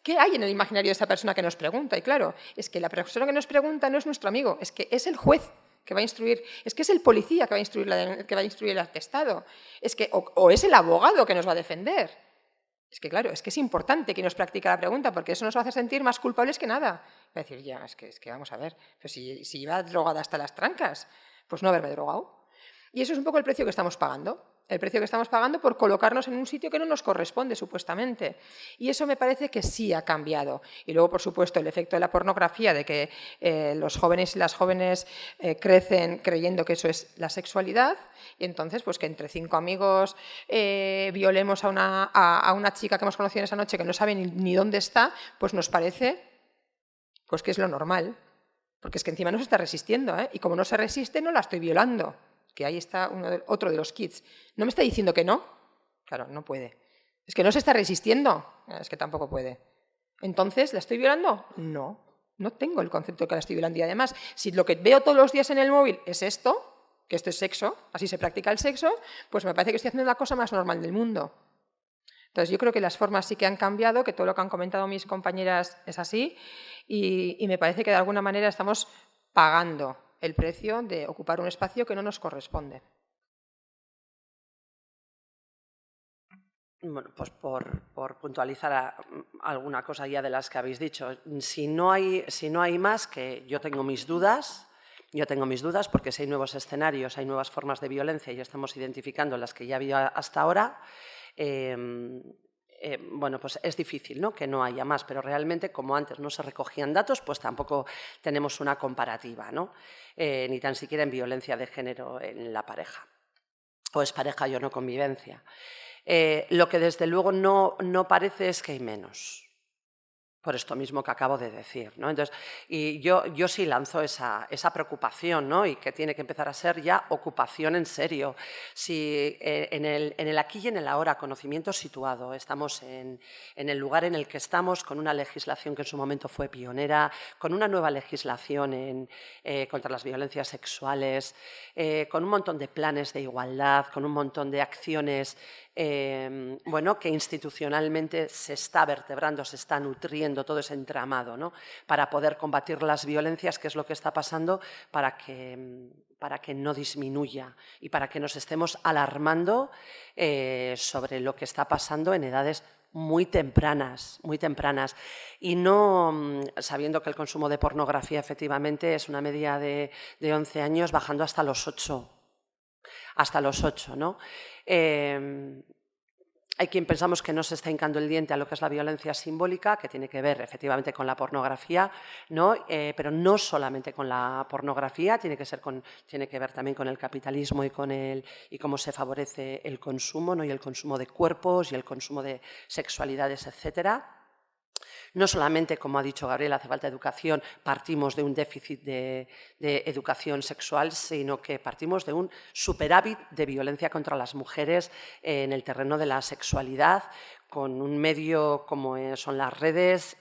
qué hay en el imaginario de esa persona que nos pregunta. Y claro, es que la persona que nos pregunta no es nuestro amigo, es que es el juez que va a instruir, es que es el policía que va a instruir el atestado, es que, o es el abogado que nos va a defender. Es que claro, es que es importante que nos practique la pregunta, porque eso nos va a hacer sentir más culpables que nada. Va a decir, ya, es que vamos a ver, pues si iba drogada hasta las trancas, pues no haberme drogado. Y eso es un poco el precio que estamos pagando. El precio que estamos pagando por colocarnos en un sitio que no nos corresponde, supuestamente. Y eso me parece que sí ha cambiado. Y luego, por supuesto, el efecto de la pornografía, de que los jóvenes y las jóvenes crecen creyendo que eso es la sexualidad, y entonces, pues que entre 5 amigos violemos a una chica que hemos conocido esa noche que no sabe ni dónde está, pues nos parece pues que es lo normal. Porque es que encima no se está resistiendo, y como no se resiste, no la estoy violando. Que ahí está otro de los kits. ¿No me está diciendo que no? Claro, no puede. ¿Es que no se está resistiendo? Es que tampoco puede. ¿Entonces la estoy violando? No, no tengo el concepto de que la estoy violando. Y además, si lo que veo todos los días en el móvil es esto, que esto es sexo, así se practica el sexo, pues me parece que estoy haciendo la cosa más normal del mundo. Entonces yo creo que las formas sí que han cambiado, que todo lo que han comentado mis compañeras es así, y me parece que de alguna manera estamos pagando el precio de ocupar un espacio que no nos corresponde.
Bueno, pues por puntualizar alguna cosa ya de las que habéis dicho, si no hay más, que yo tengo mis dudas porque si hay nuevos escenarios, hay nuevas formas de violencia y estamos identificando las que ya había hasta ahora, bueno, pues es difícil, ¿no?, que no haya más, pero realmente, como antes no se recogían datos, pues tampoco tenemos una comparativa, ¿no? Ni tan siquiera en violencia de género en la pareja, o es pareja y o no convivencia. Lo que desde luego no parece es que hay menos, por esto mismo que acabo de decir, ¿no? Entonces, y yo sí lanzo esa preocupación, ¿no?, y que tiene que empezar a ser ya ocupación en serio. Si en el aquí y en el ahora, conocimiento situado, estamos en el lugar en el que estamos, con una legislación que en su momento fue pionera, con una nueva legislación contra las violencias sexuales, con un montón de planes de igualdad, con un montón de acciones bueno, que institucionalmente se está vertebrando, se está nutriendo todo ese entramado, ¿no?, para poder combatir las violencias, que es lo que está pasando, para que no disminuya y para que nos estemos alarmando sobre lo que está pasando en edades muy tempranas, y no sabiendo que el consumo de pornografía efectivamente es una media de 11 años bajando hasta los 8, ¿no? Hay quien pensamos que no se está hincando el diente a lo que es la violencia simbólica, que tiene que ver efectivamente con la pornografía, ¿no? Pero no solamente con la pornografía, tiene que ver también con el capitalismo y cómo se favorece el consumo, ¿no? Y el consumo de cuerpos y el consumo de sexualidades, etcétera. No solamente, como ha dicho Gabriela, hace falta educación, partimos de un déficit de educación sexual, sino que partimos de un superávit de violencia contra las mujeres en el terreno de la sexualidad, con un medio como son las redes,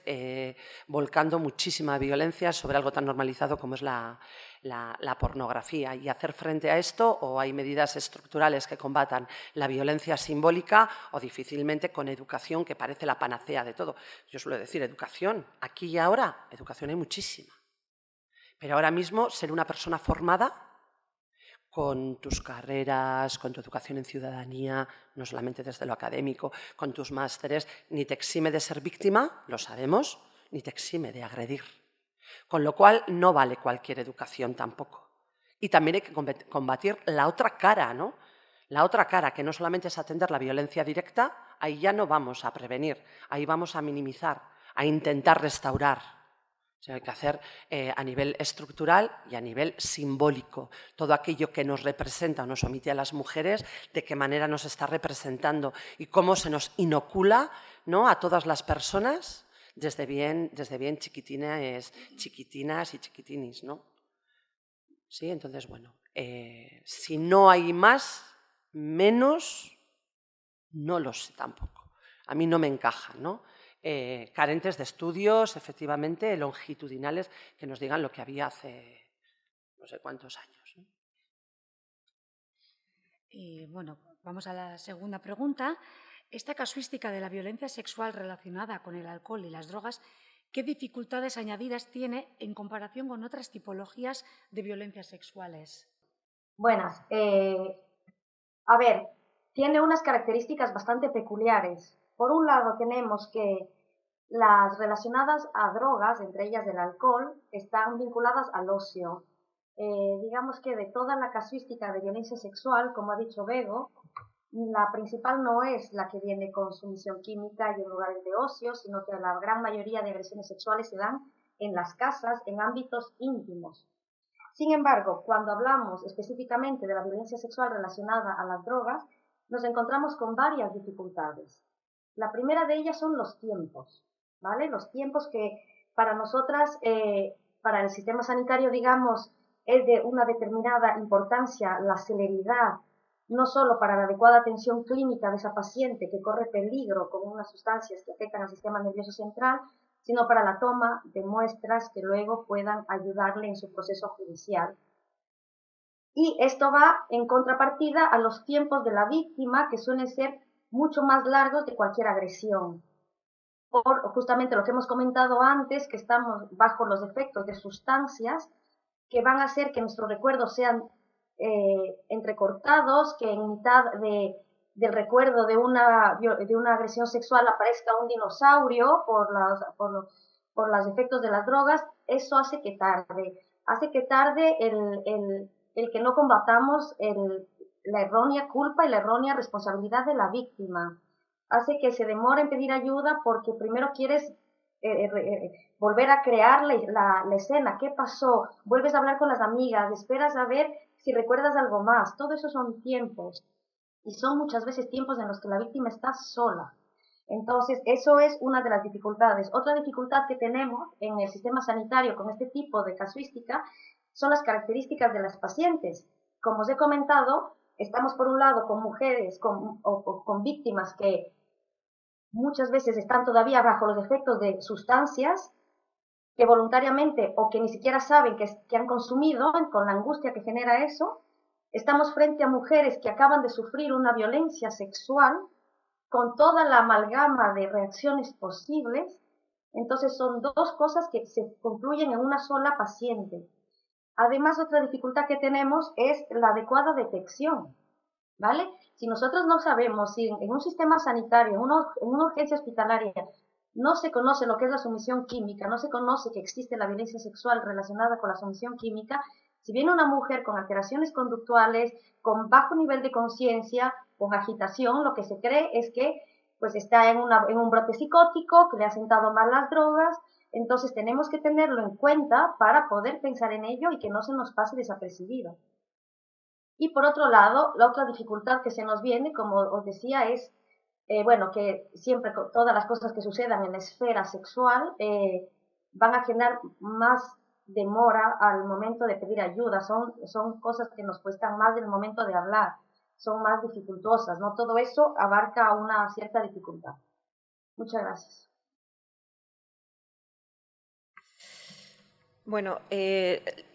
volcando muchísima violencia sobre algo tan normalizado como es la pornografía. Y hacer frente a esto, o hay medidas estructurales que combatan la violencia simbólica, o difícilmente con educación, que parece la panacea de todo. Yo suelo decir, educación, aquí y ahora, educación hay muchísima. Pero ahora mismo ser una persona formada con tus carreras, con tu educación en ciudadanía, no solamente desde lo académico, con tus másteres, ni te exime de ser víctima, lo sabemos, ni te exime de agredir. Con lo cual no vale cualquier educación tampoco. Y también hay que combatir la otra cara, ¿no? La otra cara, que no solamente es atender la violencia directa, ahí ya no vamos a prevenir, ahí vamos a minimizar, a intentar restaurar. O sea, hay que hacer a nivel estructural y a nivel simbólico. Todo aquello que nos representa o nos omite a las mujeres, de qué manera nos está representando y cómo se nos inocula, ¿no?, a todas las personas desde bien chiquitinas y chiquitinis, ¿no? Sí, entonces, bueno, si no hay más, menos, no lo sé tampoco. A mí no me encaja, ¿no? Carentes de estudios, efectivamente, longitudinales, que nos digan lo que había hace no sé cuántos años, ¿no?
Y bueno, vamos a la segunda pregunta. Esta casuística de la violencia sexual relacionada con el alcohol y las drogas, ¿qué dificultades añadidas tiene en comparación con otras tipologías de violencias sexuales?
Buenas. A ver, tiene unas características bastante peculiares. Por un lado, tenemos que las relacionadas a drogas, entre ellas el alcohol, están vinculadas al ocio. Digamos que de toda la casuística de violencia sexual, como ha dicho Bego, la principal no es la que viene con sumisión química y en lugares de ocio, sino que la gran mayoría de agresiones sexuales se dan en las casas, en ámbitos íntimos. Sin embargo, cuando hablamos específicamente de la violencia sexual relacionada a las drogas, nos encontramos con varias dificultades. La primera de ellas son los tiempos, ¿vale? Los tiempos que para nosotras, para el sistema sanitario, digamos, es de una determinada importancia la celeridad, no solo para la adecuada atención clínica de esa paciente que corre peligro con unas sustancias que afectan al sistema nervioso central, sino para la toma de muestras que luego puedan ayudarle en su proceso judicial. Y esto va en contrapartida a los tiempos de la víctima, que suelen ser mucho más largos que cualquier agresión. Por justamente lo que hemos comentado antes, que estamos bajo los efectos de sustancias que van a hacer que nuestros recuerdos sean entrecortados, que en mitad del recuerdo de una agresión sexual aparezca un dinosaurio por los efectos de las drogas. Eso hace que tarde el que no combatamos la errónea culpa y la errónea responsabilidad de la víctima. Hace que se demore en pedir ayuda porque primero quieres volver a crear la escena. ¿Qué pasó? Vuelves a hablar con las amigas, esperas a ver si recuerdas algo más. Todo eso son tiempos. Y son muchas veces tiempos en los que la víctima está sola. Entonces, eso es una de las dificultades. Otra dificultad que tenemos en el sistema sanitario con este tipo de casuística son las características de las pacientes. Como os he comentado, estamos por un lado con mujeres con víctimas que muchas veces están todavía bajo los efectos de sustancias que voluntariamente o que ni siquiera saben que han consumido, con la angustia que genera eso. Estamos frente a mujeres que acaban de sufrir una violencia sexual con toda la amalgama de reacciones posibles. Entonces son dos cosas que se concluyen en una sola paciente. Además, otra dificultad que tenemos es la adecuada detección, ¿vale? Si nosotros no sabemos, si en un sistema sanitario, en una urgencia hospitalaria, no se conoce lo que es la sumisión química, no se conoce que existe la violencia sexual relacionada con la sumisión química, si viene una mujer con alteraciones conductuales, con bajo nivel de conciencia, con agitación, lo que se cree es que pues está en un brote psicótico, que le ha sentado mal las drogas. Entonces tenemos que tenerlo en cuenta para poder pensar en ello y que no se nos pase desapercibido. Y por otro lado, la otra dificultad que se nos viene, como os decía, es bueno, que siempre todas las cosas que sucedan en la esfera sexual van a generar más demora al momento de pedir ayuda. Son cosas que nos cuestan más en el momento de hablar, son más dificultosas, ¿no? Todo eso abarca una cierta dificultad. Muchas gracias.
Bueno,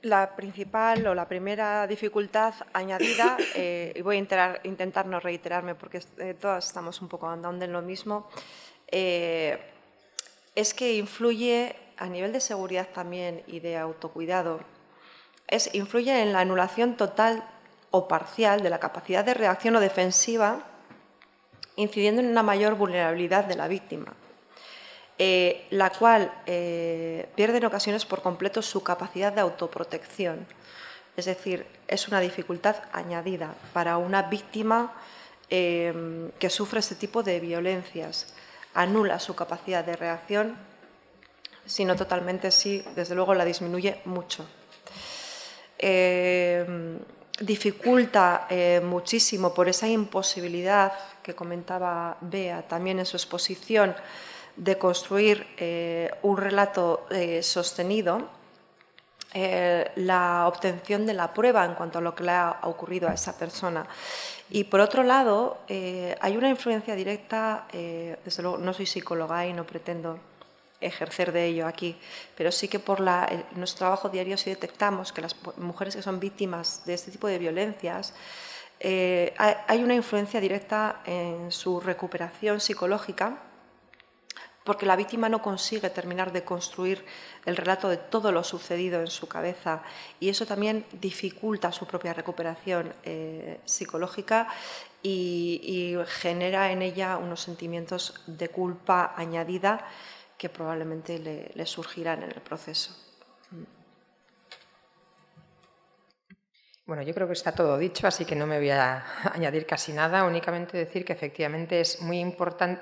la principal o la primera dificultad añadida, y voy a intentar no reiterarme porque todas estamos un poco andando en lo mismo, es que influye a nivel de seguridad también y de autocuidado, influye en la anulación total o parcial de la capacidad de reacción o defensiva, incidiendo en una mayor vulnerabilidad de la víctima. La cual pierde en ocasiones por completo su capacidad de autoprotección. Es decir, es una dificultad añadida para una víctima que sufre este tipo de violencias. Anula su capacidad de reacción, sino totalmente sí, desde luego la disminuye mucho. Dificulta muchísimo por esa imposibilidad que comentaba Bea también en su exposición, de construir un relato sostenido, la obtención de la prueba en cuanto a lo que le ha ocurrido a esa persona. Y por otro lado, hay una influencia directa, desde luego no soy psicóloga y no pretendo ejercer de ello aquí, pero sí que por nuestro trabajo diario sí detectamos que las mujeres que son víctimas de este tipo de violencias, hay una influencia directa en su recuperación psicológica, porque la víctima no consigue terminar de construir el relato de todo lo sucedido en su cabeza y eso también dificulta su propia recuperación psicológica y genera en ella unos sentimientos de culpa añadida que probablemente le surgirán en el proceso.
Bueno, yo creo que está todo dicho, así que no me voy a añadir casi nada, únicamente decir que efectivamente es muy importante.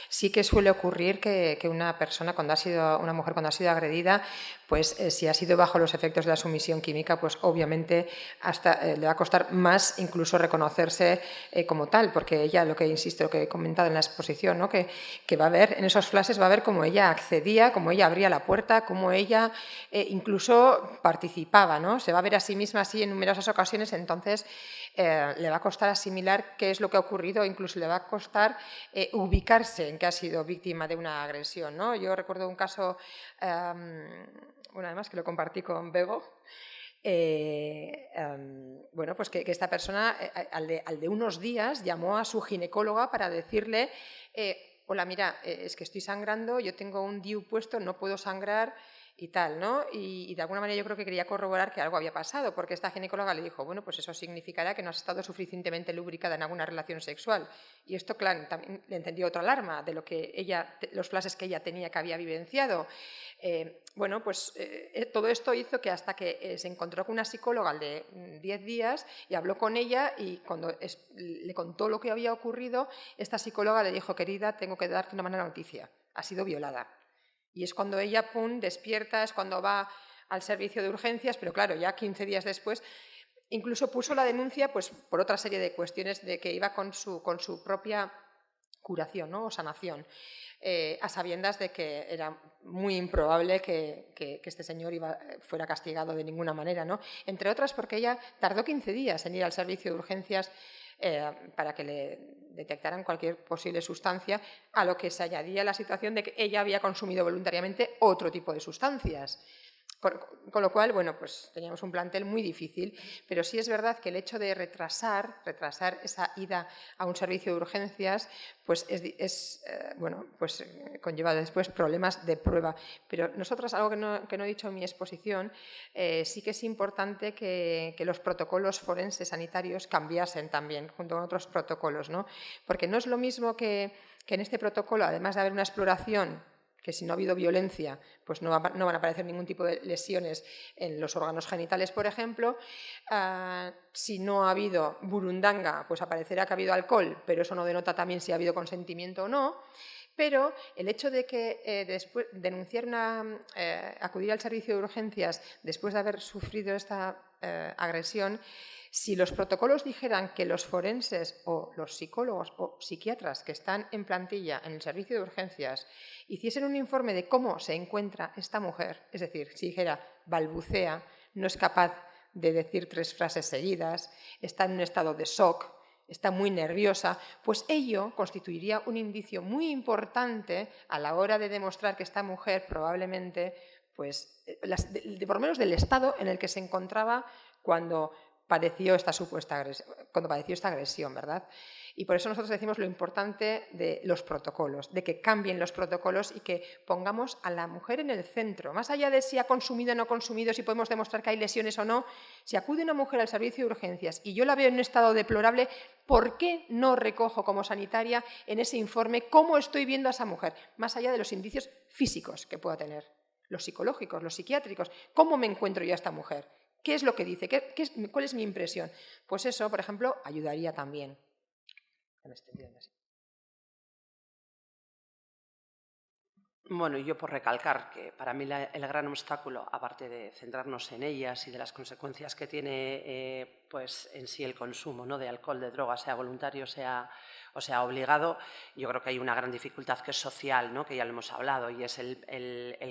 Sí que suele ocurrir que una persona, una mujer cuando ha sido agredida, pues si ha sido bajo los efectos de la sumisión química, pues obviamente hasta le va a costar más incluso reconocerse como tal, porque ella, lo que insisto, lo que he comentado en la exposición, ¿no? que va a ver, en esos flashes va a ver cómo ella accedía, cómo ella abría la puerta, cómo ella incluso participaba, ¿no? Se va a ver a sí misma así en numerosas ocasiones, entonces le va a costar asimilar qué es lo que ha ocurrido, incluso le va a costar ubicarse en que ha sido víctima de una agresión, ¿no? Yo recuerdo un caso, bueno, además que lo compartí con Bego, bueno, pues que esta persona al de unos días llamó a su ginecóloga para decirle hola, mira, es que estoy sangrando, yo tengo un DIU puesto, no puedo sangrar y tal, ¿no? Y de alguna manera yo creo que quería corroborar que algo había pasado, porque esta ginecóloga le dijo, bueno, pues eso significará que no has estado suficientemente lubricada en alguna relación sexual. Y esto, claro, también le encendió otra alarma de lo que los flashes que ella tenía, que había vivenciado. Bueno, pues todo esto hizo que hasta que se encontró con una psicóloga de 10 días y habló con ella y cuando le contó lo que había ocurrido, esta psicóloga le dijo, querida, tengo que darte una mala noticia, has sido violada. Y es cuando ella, pum, despierta, es cuando va al servicio de urgencias, pero claro, ya 15 días después, incluso puso la denuncia pues, por otra serie de cuestiones de que iba con su propia curación, ¿no? O sanación, a sabiendas de que era muy improbable que este señor fuera castigado de ninguna manera, ¿no? Entre otras porque ella tardó 15 días en ir al servicio de urgencias para que le detectaran cualquier posible sustancia, a lo que se añadía la situación de que ella había consumido voluntariamente otro tipo de sustancias. Con lo cual, bueno, pues teníamos un plantel muy difícil, pero sí es verdad que el hecho de retrasar esa ida a un servicio de urgencias, pues bueno, pues conlleva después problemas de prueba. Pero nosotros, algo que no he dicho en mi exposición, sí que es importante que los protocolos forenses sanitarios cambiasen también, junto con otros protocolos, ¿no? Porque no es lo mismo que en este protocolo, además de haber una exploración que si no ha habido violencia, pues no van a aparecer ningún tipo de lesiones en los órganos genitales, por ejemplo. Si no ha habido burundanga, pues aparecerá que ha habido alcohol, pero eso no denota también si ha habido consentimiento o no. Pero el hecho de que después acudir al servicio de urgencias después de haber sufrido esta agresión, si los protocolos dijeran que los forenses o los psicólogos o psiquiatras que están en plantilla en el servicio de urgencias hiciesen un informe de cómo se encuentra esta mujer, es decir, si dijera balbucea, no es capaz de decir 3 frases seguidas, está en un estado de shock, está muy nerviosa, pues ello constituiría un indicio muy importante a la hora de demostrar que esta mujer probablemente, pues, por lo menos del estado en el que se encontraba cuando padeció esta agresión, ¿verdad? Y por eso nosotros decimos lo importante de los protocolos, de que cambien los protocolos y que pongamos a la mujer en el centro. Más allá de si ha consumido o no consumido, si podemos demostrar que hay lesiones o no, si acude una mujer al servicio de urgencias y yo la veo en un estado deplorable, ¿por qué no recojo como sanitaria en ese informe cómo estoy viendo a esa mujer? Más allá de los indicios físicos que pueda tener, los psicológicos, los psiquiátricos, ¿cómo me encuentro yo a esta mujer? ¿Qué es lo que dice? ¿Cuál es mi impresión? Pues eso, por ejemplo, ayudaría también.
Bueno, yo por recalcar que para mí el gran obstáculo, aparte de centrarnos en ellas y de las consecuencias que tiene pues en sí el consumo, ¿no?, de alcohol, de drogas, sea voluntario o sea obligado, yo creo que hay una gran dificultad que es social, ¿no?, que ya lo hemos hablado, y es el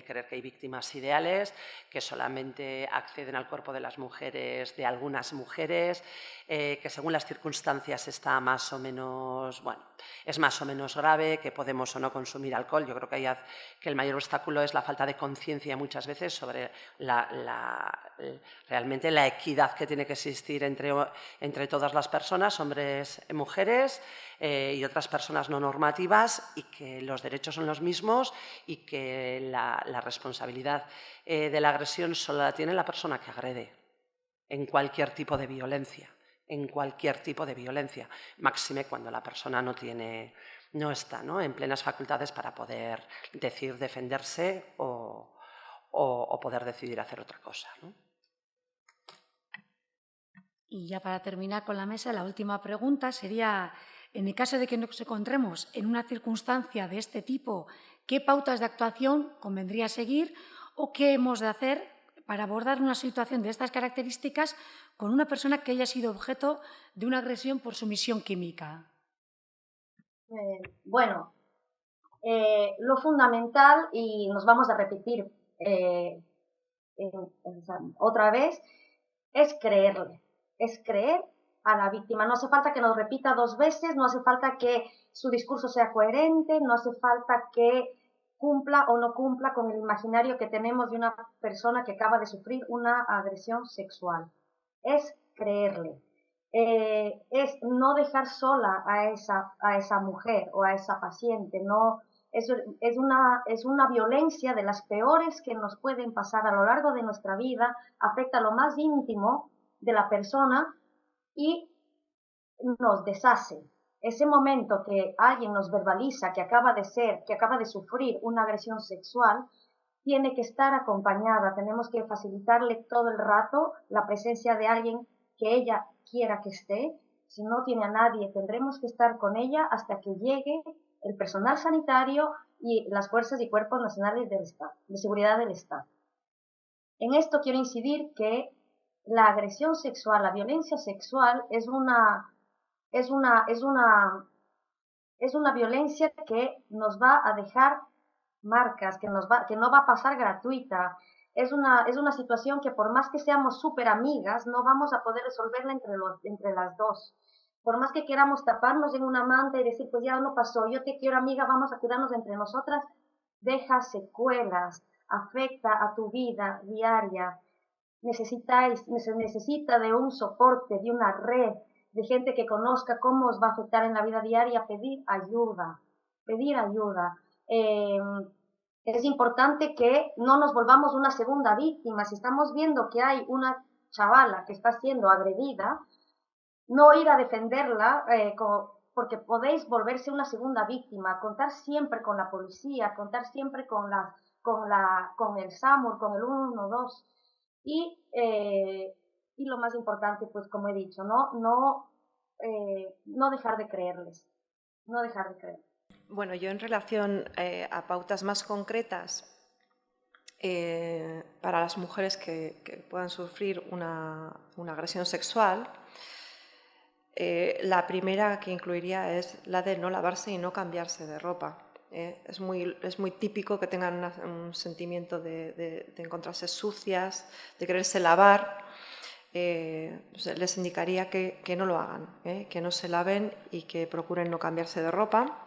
creer que hay víctimas ideales que solamente acceden al cuerpo de las mujeres, de algunas mujeres, que según las circunstancias está más o menos, bueno, es más o menos grave, que podemos o no consumir alcohol. Yo creo que el mayor obstáculo es la falta de conciencia muchas veces sobre realmente la equidad que tiene que existir entre todas las personas, hombres, mujeres y otras personas no normativas, y que los derechos son los mismos y que la responsabilidad de la agresión solo la tiene la persona que agrede en cualquier tipo de violencia. Máxime cuando la persona no está, ¿no?, en plenas facultades para poder decir, defenderse o poder decidir hacer otra cosa, ¿no?
Y ya para terminar con la mesa, la última pregunta sería, en el caso de que nos encontremos en una circunstancia de este tipo, ¿qué pautas de actuación convendría seguir o qué hemos de hacer para abordar una situación de estas características con una persona que haya sido objeto de una agresión por sumisión química?
Bueno, lo fundamental, y nos vamos a repetir otra vez, es creerle, es creer a la víctima. No hace falta que nos repita 2 veces, no hace falta que su discurso sea coherente, no hace falta que cumpla o no cumpla con el imaginario que tenemos de una persona que acaba de sufrir una agresión sexual. Es creerle. Es no dejar sola a esa mujer o a esa paciente. No, es una violencia de las peores que nos pueden pasar a lo largo de nuestra vida, afecta lo más íntimo de la persona y nos deshace. Ese momento que alguien nos verbaliza que acaba de sufrir una agresión sexual, tiene que estar acompañada. Tenemos que facilitarle todo el rato la presencia de alguien que ella quiera que esté. Si no tiene a nadie, tendremos que estar con ella hasta que llegue el personal sanitario y las fuerzas y cuerpos nacionales del Estado, de seguridad del Estado. En esto quiero incidir que la agresión sexual, la violencia sexual es una violencia que nos va a dejar marcas, que no va a pasar gratuita. Es una situación que por más que seamos súper amigas, no vamos a poder resolverla entre las dos. Por más que queramos taparnos en una manta y decir, pues ya no pasó, yo te quiero amiga, vamos a cuidarnos entre nosotras, deja secuelas, afecta a tu vida diaria. Se necesita de un soporte, de una red, de gente que conozca cómo os va a afectar en la vida diaria, pedir ayuda. Es importante que no nos volvamos una segunda víctima. Si estamos viendo que hay una chavala que está siendo agredida, no ir a defenderla porque podéis volverse una segunda víctima, contar siempre con la policía, contar siempre con el SAMUR, con el 112 y lo más importante, pues como he dicho, no dejar de creerles, no dejar de creer.
Bueno, yo en relación a pautas más concretas para las mujeres que puedan sufrir una agresión sexual, la primera que incluiría es la de no lavarse y no cambiarse de ropa. Es muy típico que tengan un sentimiento de encontrarse sucias, de quererse lavar. Les indicaría que no lo hagan, que no se laven y que procuren no cambiarse de ropa.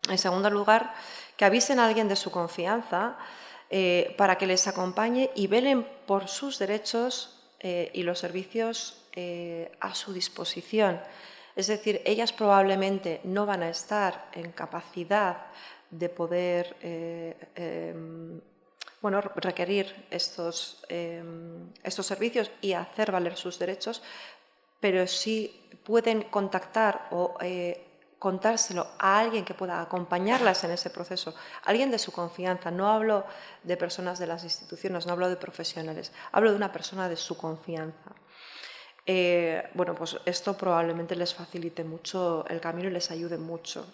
En segundo lugar, que avisen a alguien de su confianza para que les acompañe y velen por sus derechos y los servicios a su disposición. Es decir, ellas probablemente no van a estar en capacidad de poder requerir estos servicios y hacer valer sus derechos, pero sí pueden contactar o contárselo a alguien que pueda acompañarlas en ese proceso, alguien de su confianza. No hablo de personas de las instituciones, no hablo de profesionales, hablo de una persona de su confianza. Pues esto probablemente les facilite mucho el camino y les ayude mucho.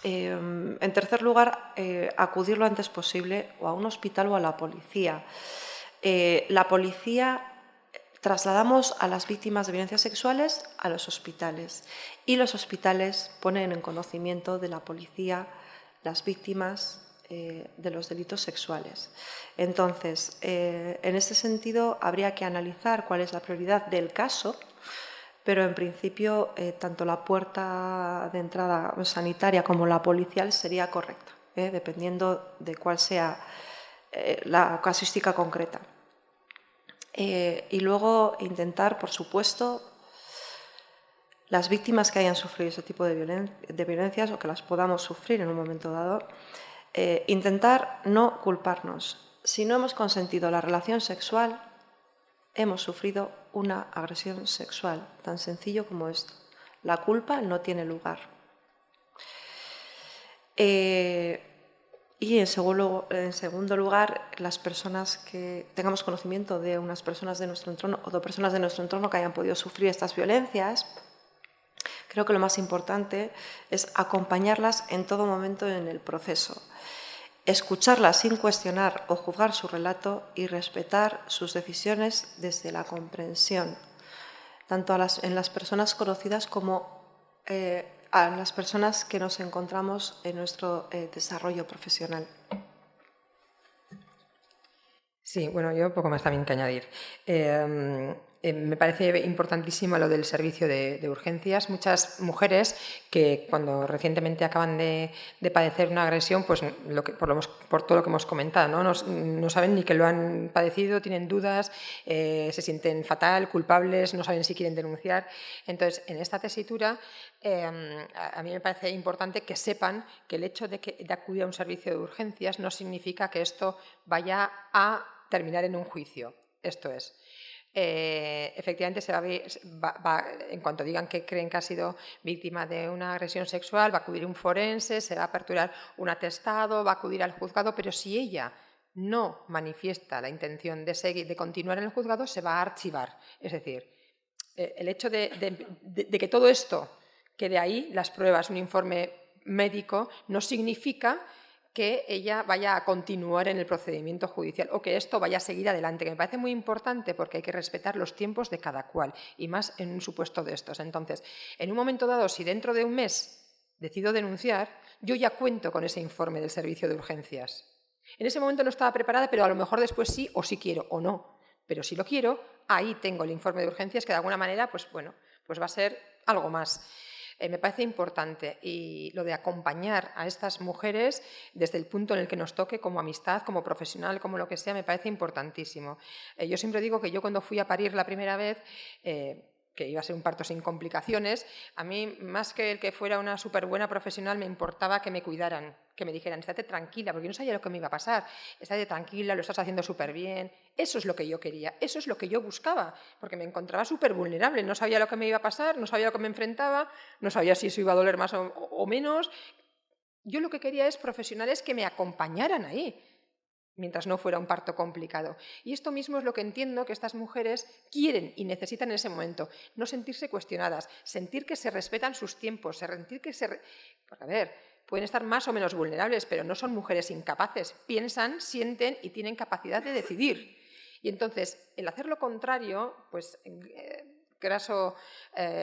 En tercer lugar, acudir lo antes posible o a un hospital o a la policía. La policía trasladamos a las víctimas de violencias sexuales a los hospitales y los hospitales ponen en conocimiento de la policía las víctimas de los delitos sexuales. Entonces, en este sentido, habría que analizar cuál es la prioridad del caso, pero en principio tanto la puerta de entrada sanitaria como la policial sería correcta, dependiendo de cuál sea la casuística concreta. Y luego intentar, por supuesto, las víctimas que hayan sufrido ese tipo de violencias o que las podamos sufrir en un momento dado, intentar no culparnos. Si no hemos consentido la relación sexual, hemos sufrido una agresión sexual, tan sencillo como esto. La culpa no tiene lugar. Y en segundo lugar, las personas que tengamos conocimiento de unas personas de nuestro entorno o de personas de nuestro entorno que hayan podido sufrir estas violencias, creo que lo más importante es acompañarlas en todo momento en el proceso. Escucharlas sin cuestionar o juzgar su relato y respetar sus decisiones desde la comprensión, tanto en las personas conocidas como a las personas que nos encontramos en nuestro desarrollo profesional.
Sí, bueno, yo poco más también que añadir. Me parece importantísimo lo del servicio de urgencias. Muchas mujeres que cuando recientemente acaban de padecer una agresión, pues por todo lo que hemos comentado, no saben ni que lo han padecido, tienen dudas, se sienten fatal, culpables, no saben si quieren denunciar. Entonces, en esta tesitura, a mí me parece importante que sepan que el hecho de acudir a un servicio de urgencias no significa que esto vaya a terminar en un juicio. Esto es. Efectivamente, en cuanto digan que creen que ha sido víctima de una agresión sexual, va a acudir un forense, se va a aperturar un atestado, va a acudir al juzgado, pero si ella no manifiesta la intención de continuar en el juzgado, se va a archivar. Es decir, el hecho de que todo esto quede ahí, las pruebas, un informe médico, no significa que ella vaya a continuar en el procedimiento judicial o que esto vaya a seguir adelante, que me parece muy importante porque hay que respetar los tiempos de cada cual y más en un supuesto de estos. Entonces, en un momento dado, si dentro de un mes decido denunciar, yo ya cuento con ese informe del servicio de urgencias. En ese momento no estaba preparada, pero a lo mejor después sí, o sí quiero, o no. Pero si lo quiero, ahí tengo el informe de urgencias que de alguna manera, pues va a ser algo más. Me parece importante, y lo de acompañar a estas mujeres desde el punto en el que nos toque, como amistad, como profesional, como lo que sea, me parece importantísimo. Yo siempre digo que yo cuando fui a parir la primera vez, que iba a ser un parto sin complicaciones, a mí, más que el que fuera una súper buena profesional, me importaba que me cuidaran, que me dijeran, estate tranquila, porque yo no sabía lo que me iba a pasar, estate tranquila, lo estás haciendo súper bien. Eso es lo que yo quería, eso es lo que yo buscaba, porque me encontraba súper vulnerable, no sabía lo que me iba a pasar, no sabía lo que me enfrentaba, no sabía si eso iba a doler más o menos. Yo lo que quería es profesionales que me acompañaran ahí, mientras no fuera un parto complicado. Y esto mismo es lo que entiendo que estas mujeres quieren y necesitan en ese momento, no sentirse cuestionadas, sentir que se respetan sus tiempos, sentir que Porque, a ver, pueden estar más o menos vulnerables, pero no son mujeres incapaces, piensan, sienten y tienen capacidad de decidir. Y entonces, el hacer lo contrario, pues graso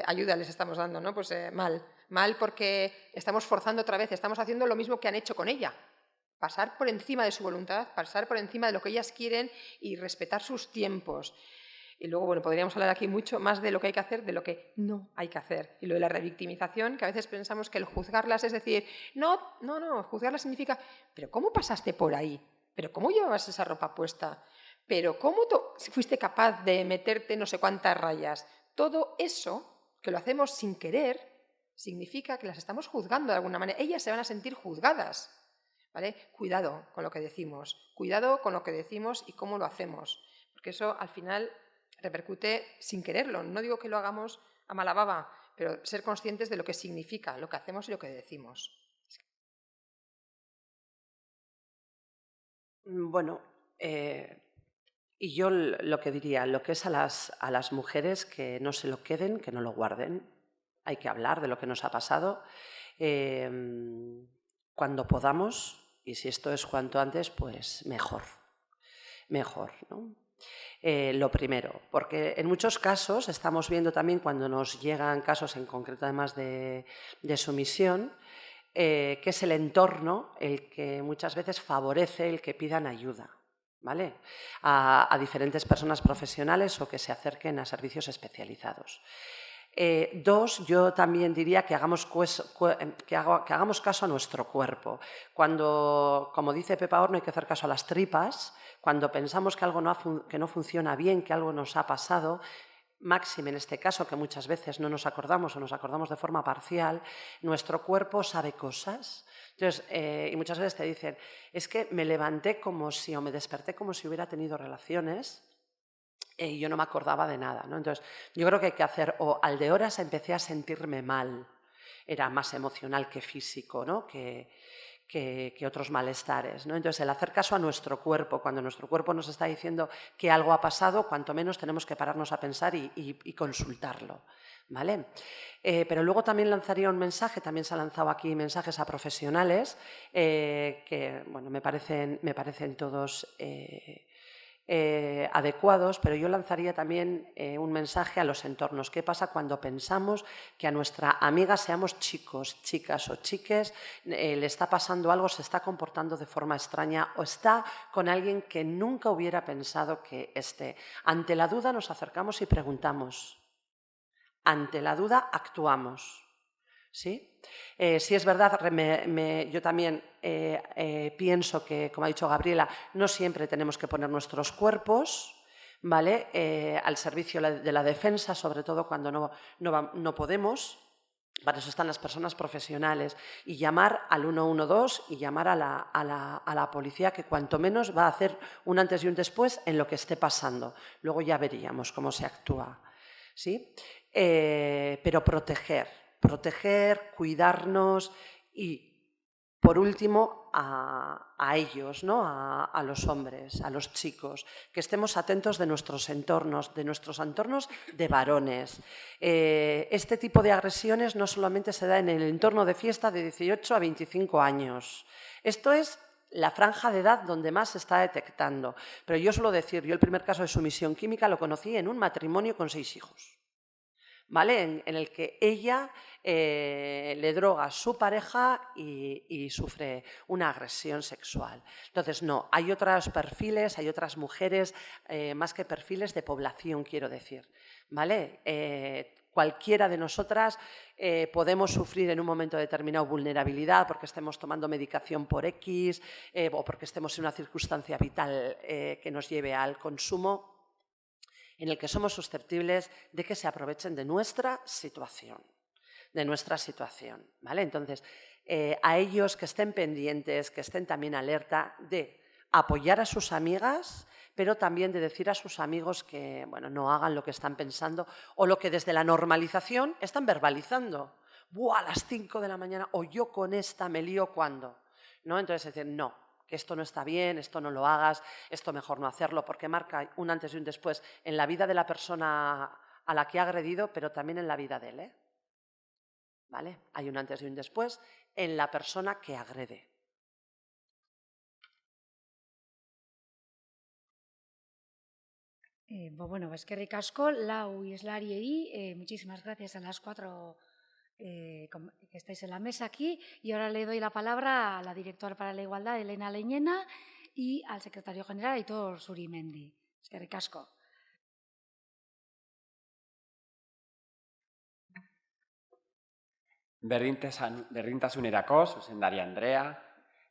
ayuda les estamos dando, ¿no? Pues mal porque estamos forzando otra vez, estamos haciendo lo mismo que han hecho con ella. Pasar por encima de su voluntad, pasar por encima de lo que ellas quieren y respetar sus tiempos. Y luego, bueno, podríamos hablar aquí mucho más de lo que hay que hacer, de lo que no hay que hacer. Y lo de la revictimización, que a veces pensamos que el juzgarlas es decir, no, juzgarlas significa, pero ¿cómo pasaste por ahí? ¿Pero cómo llevabas esa ropa puesta? ¿Pero cómo fuiste capaz de meterte no sé cuántas rayas? Todo eso, que lo hacemos sin querer, significa que las estamos juzgando de alguna manera. Ellas se van a sentir juzgadas. ¿Vale? Cuidado con lo que decimos, cuidado con lo que decimos y cómo lo hacemos, porque eso al final repercute sin quererlo. No digo que lo hagamos a mala baba, pero ser conscientes de lo que significa lo que hacemos y lo que decimos.
Bueno, y yo lo que diría, lo que es a las mujeres, que no se lo queden, que no lo guarden. Hay que hablar de lo que nos ha pasado. Cuando podamos, y si esto es cuanto antes, pues mejor, ¿no? Lo primero, porque en muchos casos estamos viendo también cuando nos llegan casos en concreto además de sumisión, que es el entorno el que muchas veces favorece el que pidan ayuda, ¿vale? A diferentes personas profesionales o que se acerquen a servicios especializados. Dos, yo también diría que hagamos caso a nuestro cuerpo. Cuando, como dice Pepa Horno, hay que hacer caso a las tripas. Cuando pensamos que algo que no funciona bien, que algo nos ha pasado, máxime en este caso, que muchas veces no nos acordamos o nos acordamos de forma parcial, nuestro cuerpo sabe cosas. Entonces, y muchas veces te dicen, es que me levanté o me desperté como si hubiera tenido relaciones, y yo no me acordaba de nada, ¿no? Entonces, yo creo que hay que hacer, o al de horas empecé a sentirme mal, era más emocional que físico, ¿no? que otros malestares, ¿no? Entonces, el hacer caso a nuestro cuerpo, cuando nuestro cuerpo nos está diciendo que algo ha pasado, cuanto menos tenemos que pararnos a pensar y consultarlo, ¿vale? Pero luego también lanzaría un mensaje, también se ha lanzado aquí mensajes a profesionales, que bueno, me parecen todos adecuados, pero yo lanzaría también un mensaje a los entornos. ¿Qué pasa cuando pensamos que a nuestra amiga, seamos chicos, chicas o chiques, le está pasando algo, se está comportando de forma extraña o está con alguien que nunca hubiera pensado que esté? Ante la duda nos acercamos y preguntamos. Ante la duda actuamos. ¿Sí? Sí es verdad, yo también pienso que, como ha dicho Gabriela, no siempre tenemos que poner nuestros cuerpos, ¿vale? Al servicio de la defensa, sobre todo cuando no podemos. Para eso están las personas profesionales, y llamar al 112 y llamar a la policía, que cuanto menos va a hacer un antes y un después en lo que esté pasando. Luego ya veríamos cómo se actúa, ¿sí? Pero proteger, cuidarnos y, por último, a ellos, ¿no? A los hombres, a los chicos, que estemos atentos de nuestros entornos de varones. Este tipo de agresiones no solamente se da en el entorno de fiesta de 18 a 25 años. Esto es la franja de edad donde más se está detectando. Pero yo suelo decir, yo el primer caso de sumisión química lo conocí en un matrimonio con 6 hijos. ¿Vale? En el que ella le droga a su pareja y sufre una agresión sexual. Entonces, no, hay otros perfiles, hay otras mujeres, más que perfiles de población, quiero decir, ¿vale? Cualquiera de nosotras podemos sufrir en un momento determinado vulnerabilidad porque estemos tomando medicación por X o porque estemos en una circunstancia vital que nos lleve al consumo. en el que somos susceptibles de que se aprovechen de nuestra situación. ¿Vale? Entonces, a ellos que estén pendientes, que estén también alerta de apoyar a sus amigas, pero también de decir a sus amigos que no hagan lo que están pensando o lo que desde la normalización están verbalizando. ¡Buah, a las 5 de la mañana! O yo con esta me lío cuando. ¿No? Entonces, decir, no, que esto no está bien, esto no lo hagas, esto mejor no hacerlo, porque marca un antes y un después en la vida de la persona a la que ha agredido, pero también en la vida de él. ¿Vale? Hay un antes y un después en la persona que agrede.
Bueno, eskerrik asko, lau islariei, muchísimas gracias a las 4 que estáis en la mesa aquí. Y ahora le doy la palabra a la directora para la Igualdad, Elena Leñena, y al secretario general, Aitor Zurimendi. Eskerrik asko.
Berdintasunerako zuzendari Andrea,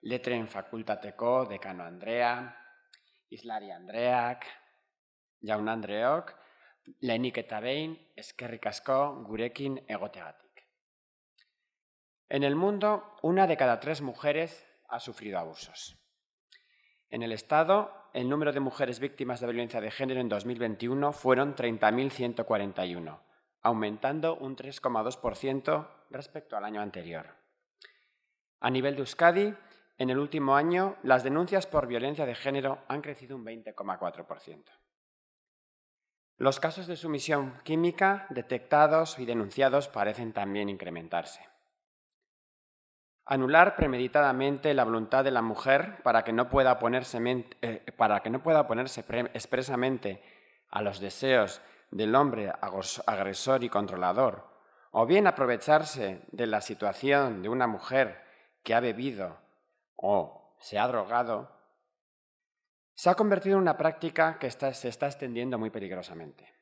letren fakultateko dekano Andrea, islari Andreak, jaun Andreok, lehenik eta behin eskerrik asko gurekin egoteagatik. En el mundo, 1 de cada 3 mujeres ha sufrido abusos. En el Estado, el número de mujeres víctimas de violencia de género en 2021 fueron 30.141, aumentando un 3,2% respecto al año anterior. A nivel de Euskadi, en el último año, las denuncias por violencia de género han crecido un 20,4%. Los casos de sumisión química detectados y denunciados parecen también incrementarse. Anular premeditadamente la voluntad de la mujer para que no pueda oponerse expresamente a los deseos del hombre agresor y controlador, o bien aprovecharse de la situación de una mujer que ha bebido o se ha drogado, se ha convertido en una práctica que se está extendiendo muy peligrosamente.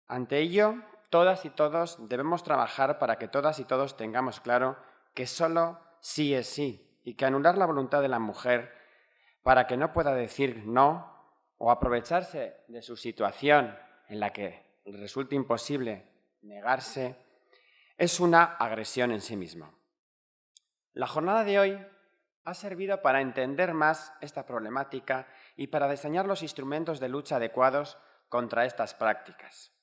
Ante ello, todas y todos debemos trabajar para que todas y todos tengamos claro que solo sí es sí y que anular la voluntad de la mujer para que no pueda decir no o aprovecharse de su situación en la que resulta imposible negarse es una agresión en sí mismo. La jornada de hoy ha servido para entender más esta problemática y para diseñar los instrumentos de lucha adecuados contra estas prácticas.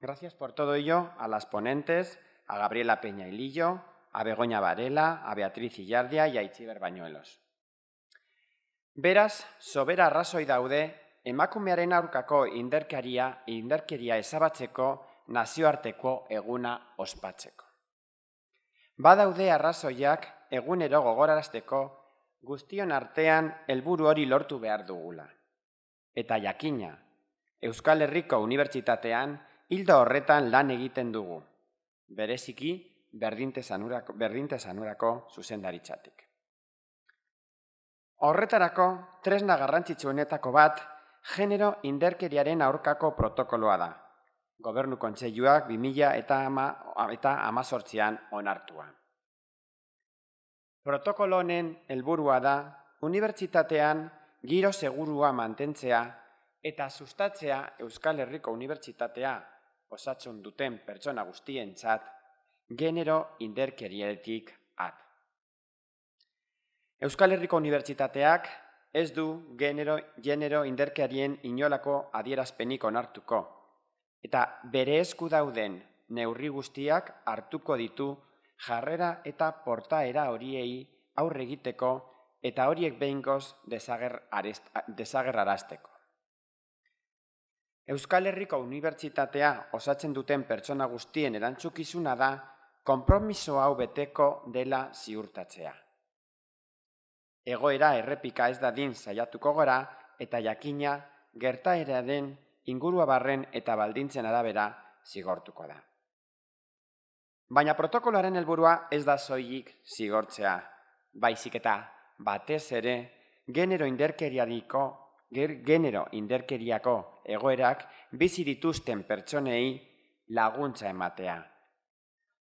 Gracias por todo ello a las ponentes, a Gabriela Peña y Lillo, a Begoña Varela, a Beatriz Illardia y a Itziber Bañuelos. Beraz, sobera arrazoi daude, emakumearen aurkako indarkeria ezabatzeko nazioarteko eguna ospatzeko. Badaude arrazoiak egunero gogorarazteko guztion artean helburu hori lortu behar dugula. Eta jakina, Euskal Herriko Unibertsitatean ildo horretan lan egiten dugu, bereziki berdintasunarako zuzendaritzatik. Horretarako, tresna garrantzitsuenetako bat, genero indarkeriaren aurkako protokoloa da. Gobernu Kontseiluak 2018an onartua. Protokolo honen helburua da, unibertsitatean giro segurua mantentzea eta sustatzea Euskal Herriko Unibertsitatea osatzen duten pertsona guztientzat genero indarkeriatik at. Euskal Herriko Unibertsitateak ez du genero indarkerien inolako adierazpenik onartuko, eta bere esku dauden neurri guztiak hartuko ditu jarrera eta portaera horiei aurre egiteko eta horiek behingoz desagerrarazteko. Euskal Herriko Unibertsitatea osatzen duten pertsona guztien erantzukizuna da konpromiso hau beteko dela ziurtatzea. Egoera errepika ez dadin saiatuko gara eta jakina gertaeraren inguruabarren eta baldintzen arabera zigortuko da. Baina protokoloaren helburua ez da soilik zigortzea, baizik eta batez ere genero indarkeriako egoerak bizi dituzten pertsonei laguntza ematea.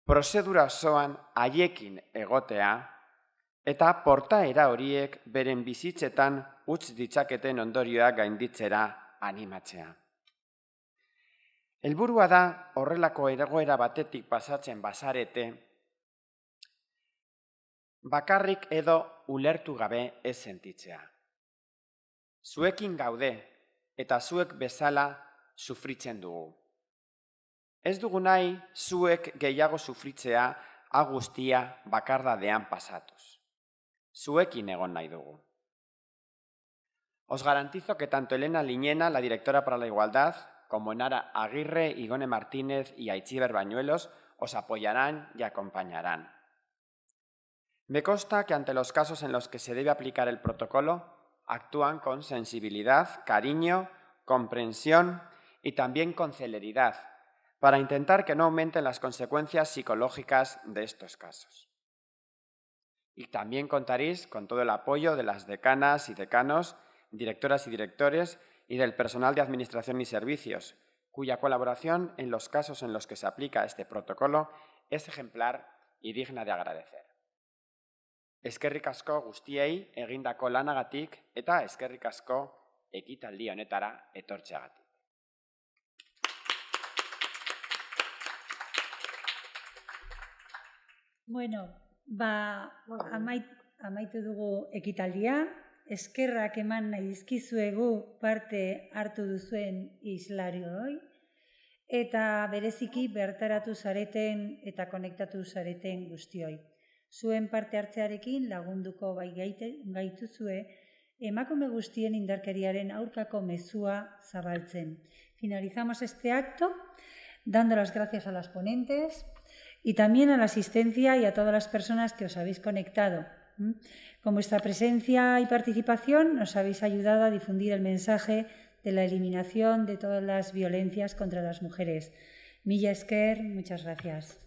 Prozedura osoan haiekin egotea eta portaera horiek beren bizitzetan utz ditzaketen ondorioak gainditzera animatzea. Helburua da horrelako egoera batetik pasatzen bazarete, bakarrik edo ulertu gabe ez sentitzea. Zuekin gaude eta zuek bezala sufritzen dugu. Ez dugu nahi zuek gehiago sufritzea guztia bakardadean pasatuz. Zuekin egon nahi dugu. Os garantizo que tanto Elena Liñena, la directora para la igualdad, como Enara Aguirre, Igone Martínez y Aitziber Bañuelos os apoyarán y acompañarán. Me consta que ante los casos en los que se debe aplicar el protocolo, actúan con sensibilidad, cariño, comprensión y también con celeridad, para intentar que no aumenten las consecuencias psicológicas de estos casos. Y también contaréis con todo el apoyo de las decanas y decanos, directoras y directores y del personal de Administración y Servicios, cuya colaboración en los casos en los que se aplica este protocolo es ejemplar y digna de agradecer. Eskerrik asko guztiei egindako lanagatik eta eskerrik asko ekitaldi honetara etortzeagatik.
Bueno, amaitu dugu ekitaldia. Eskerrak eman nahi dizkizuegu parte hartu duzuen islarioi eta bereziki bertaratu zareten eta konektatu zareten guztioi. Zuen parte hartzearekin lagunduko bai gaituzue emakume guztien indarkeriaren aurkako mezua zabaltzen. Finalizamos este acto dando las gracias a las ponentes y también a la asistencia y a todas las personas que os habéis conectado. Con vuestra presencia y participación nos habéis ayudado a difundir el mensaje de la eliminación de todas las violencias contra las mujeres. Mila esker, muchas gracias.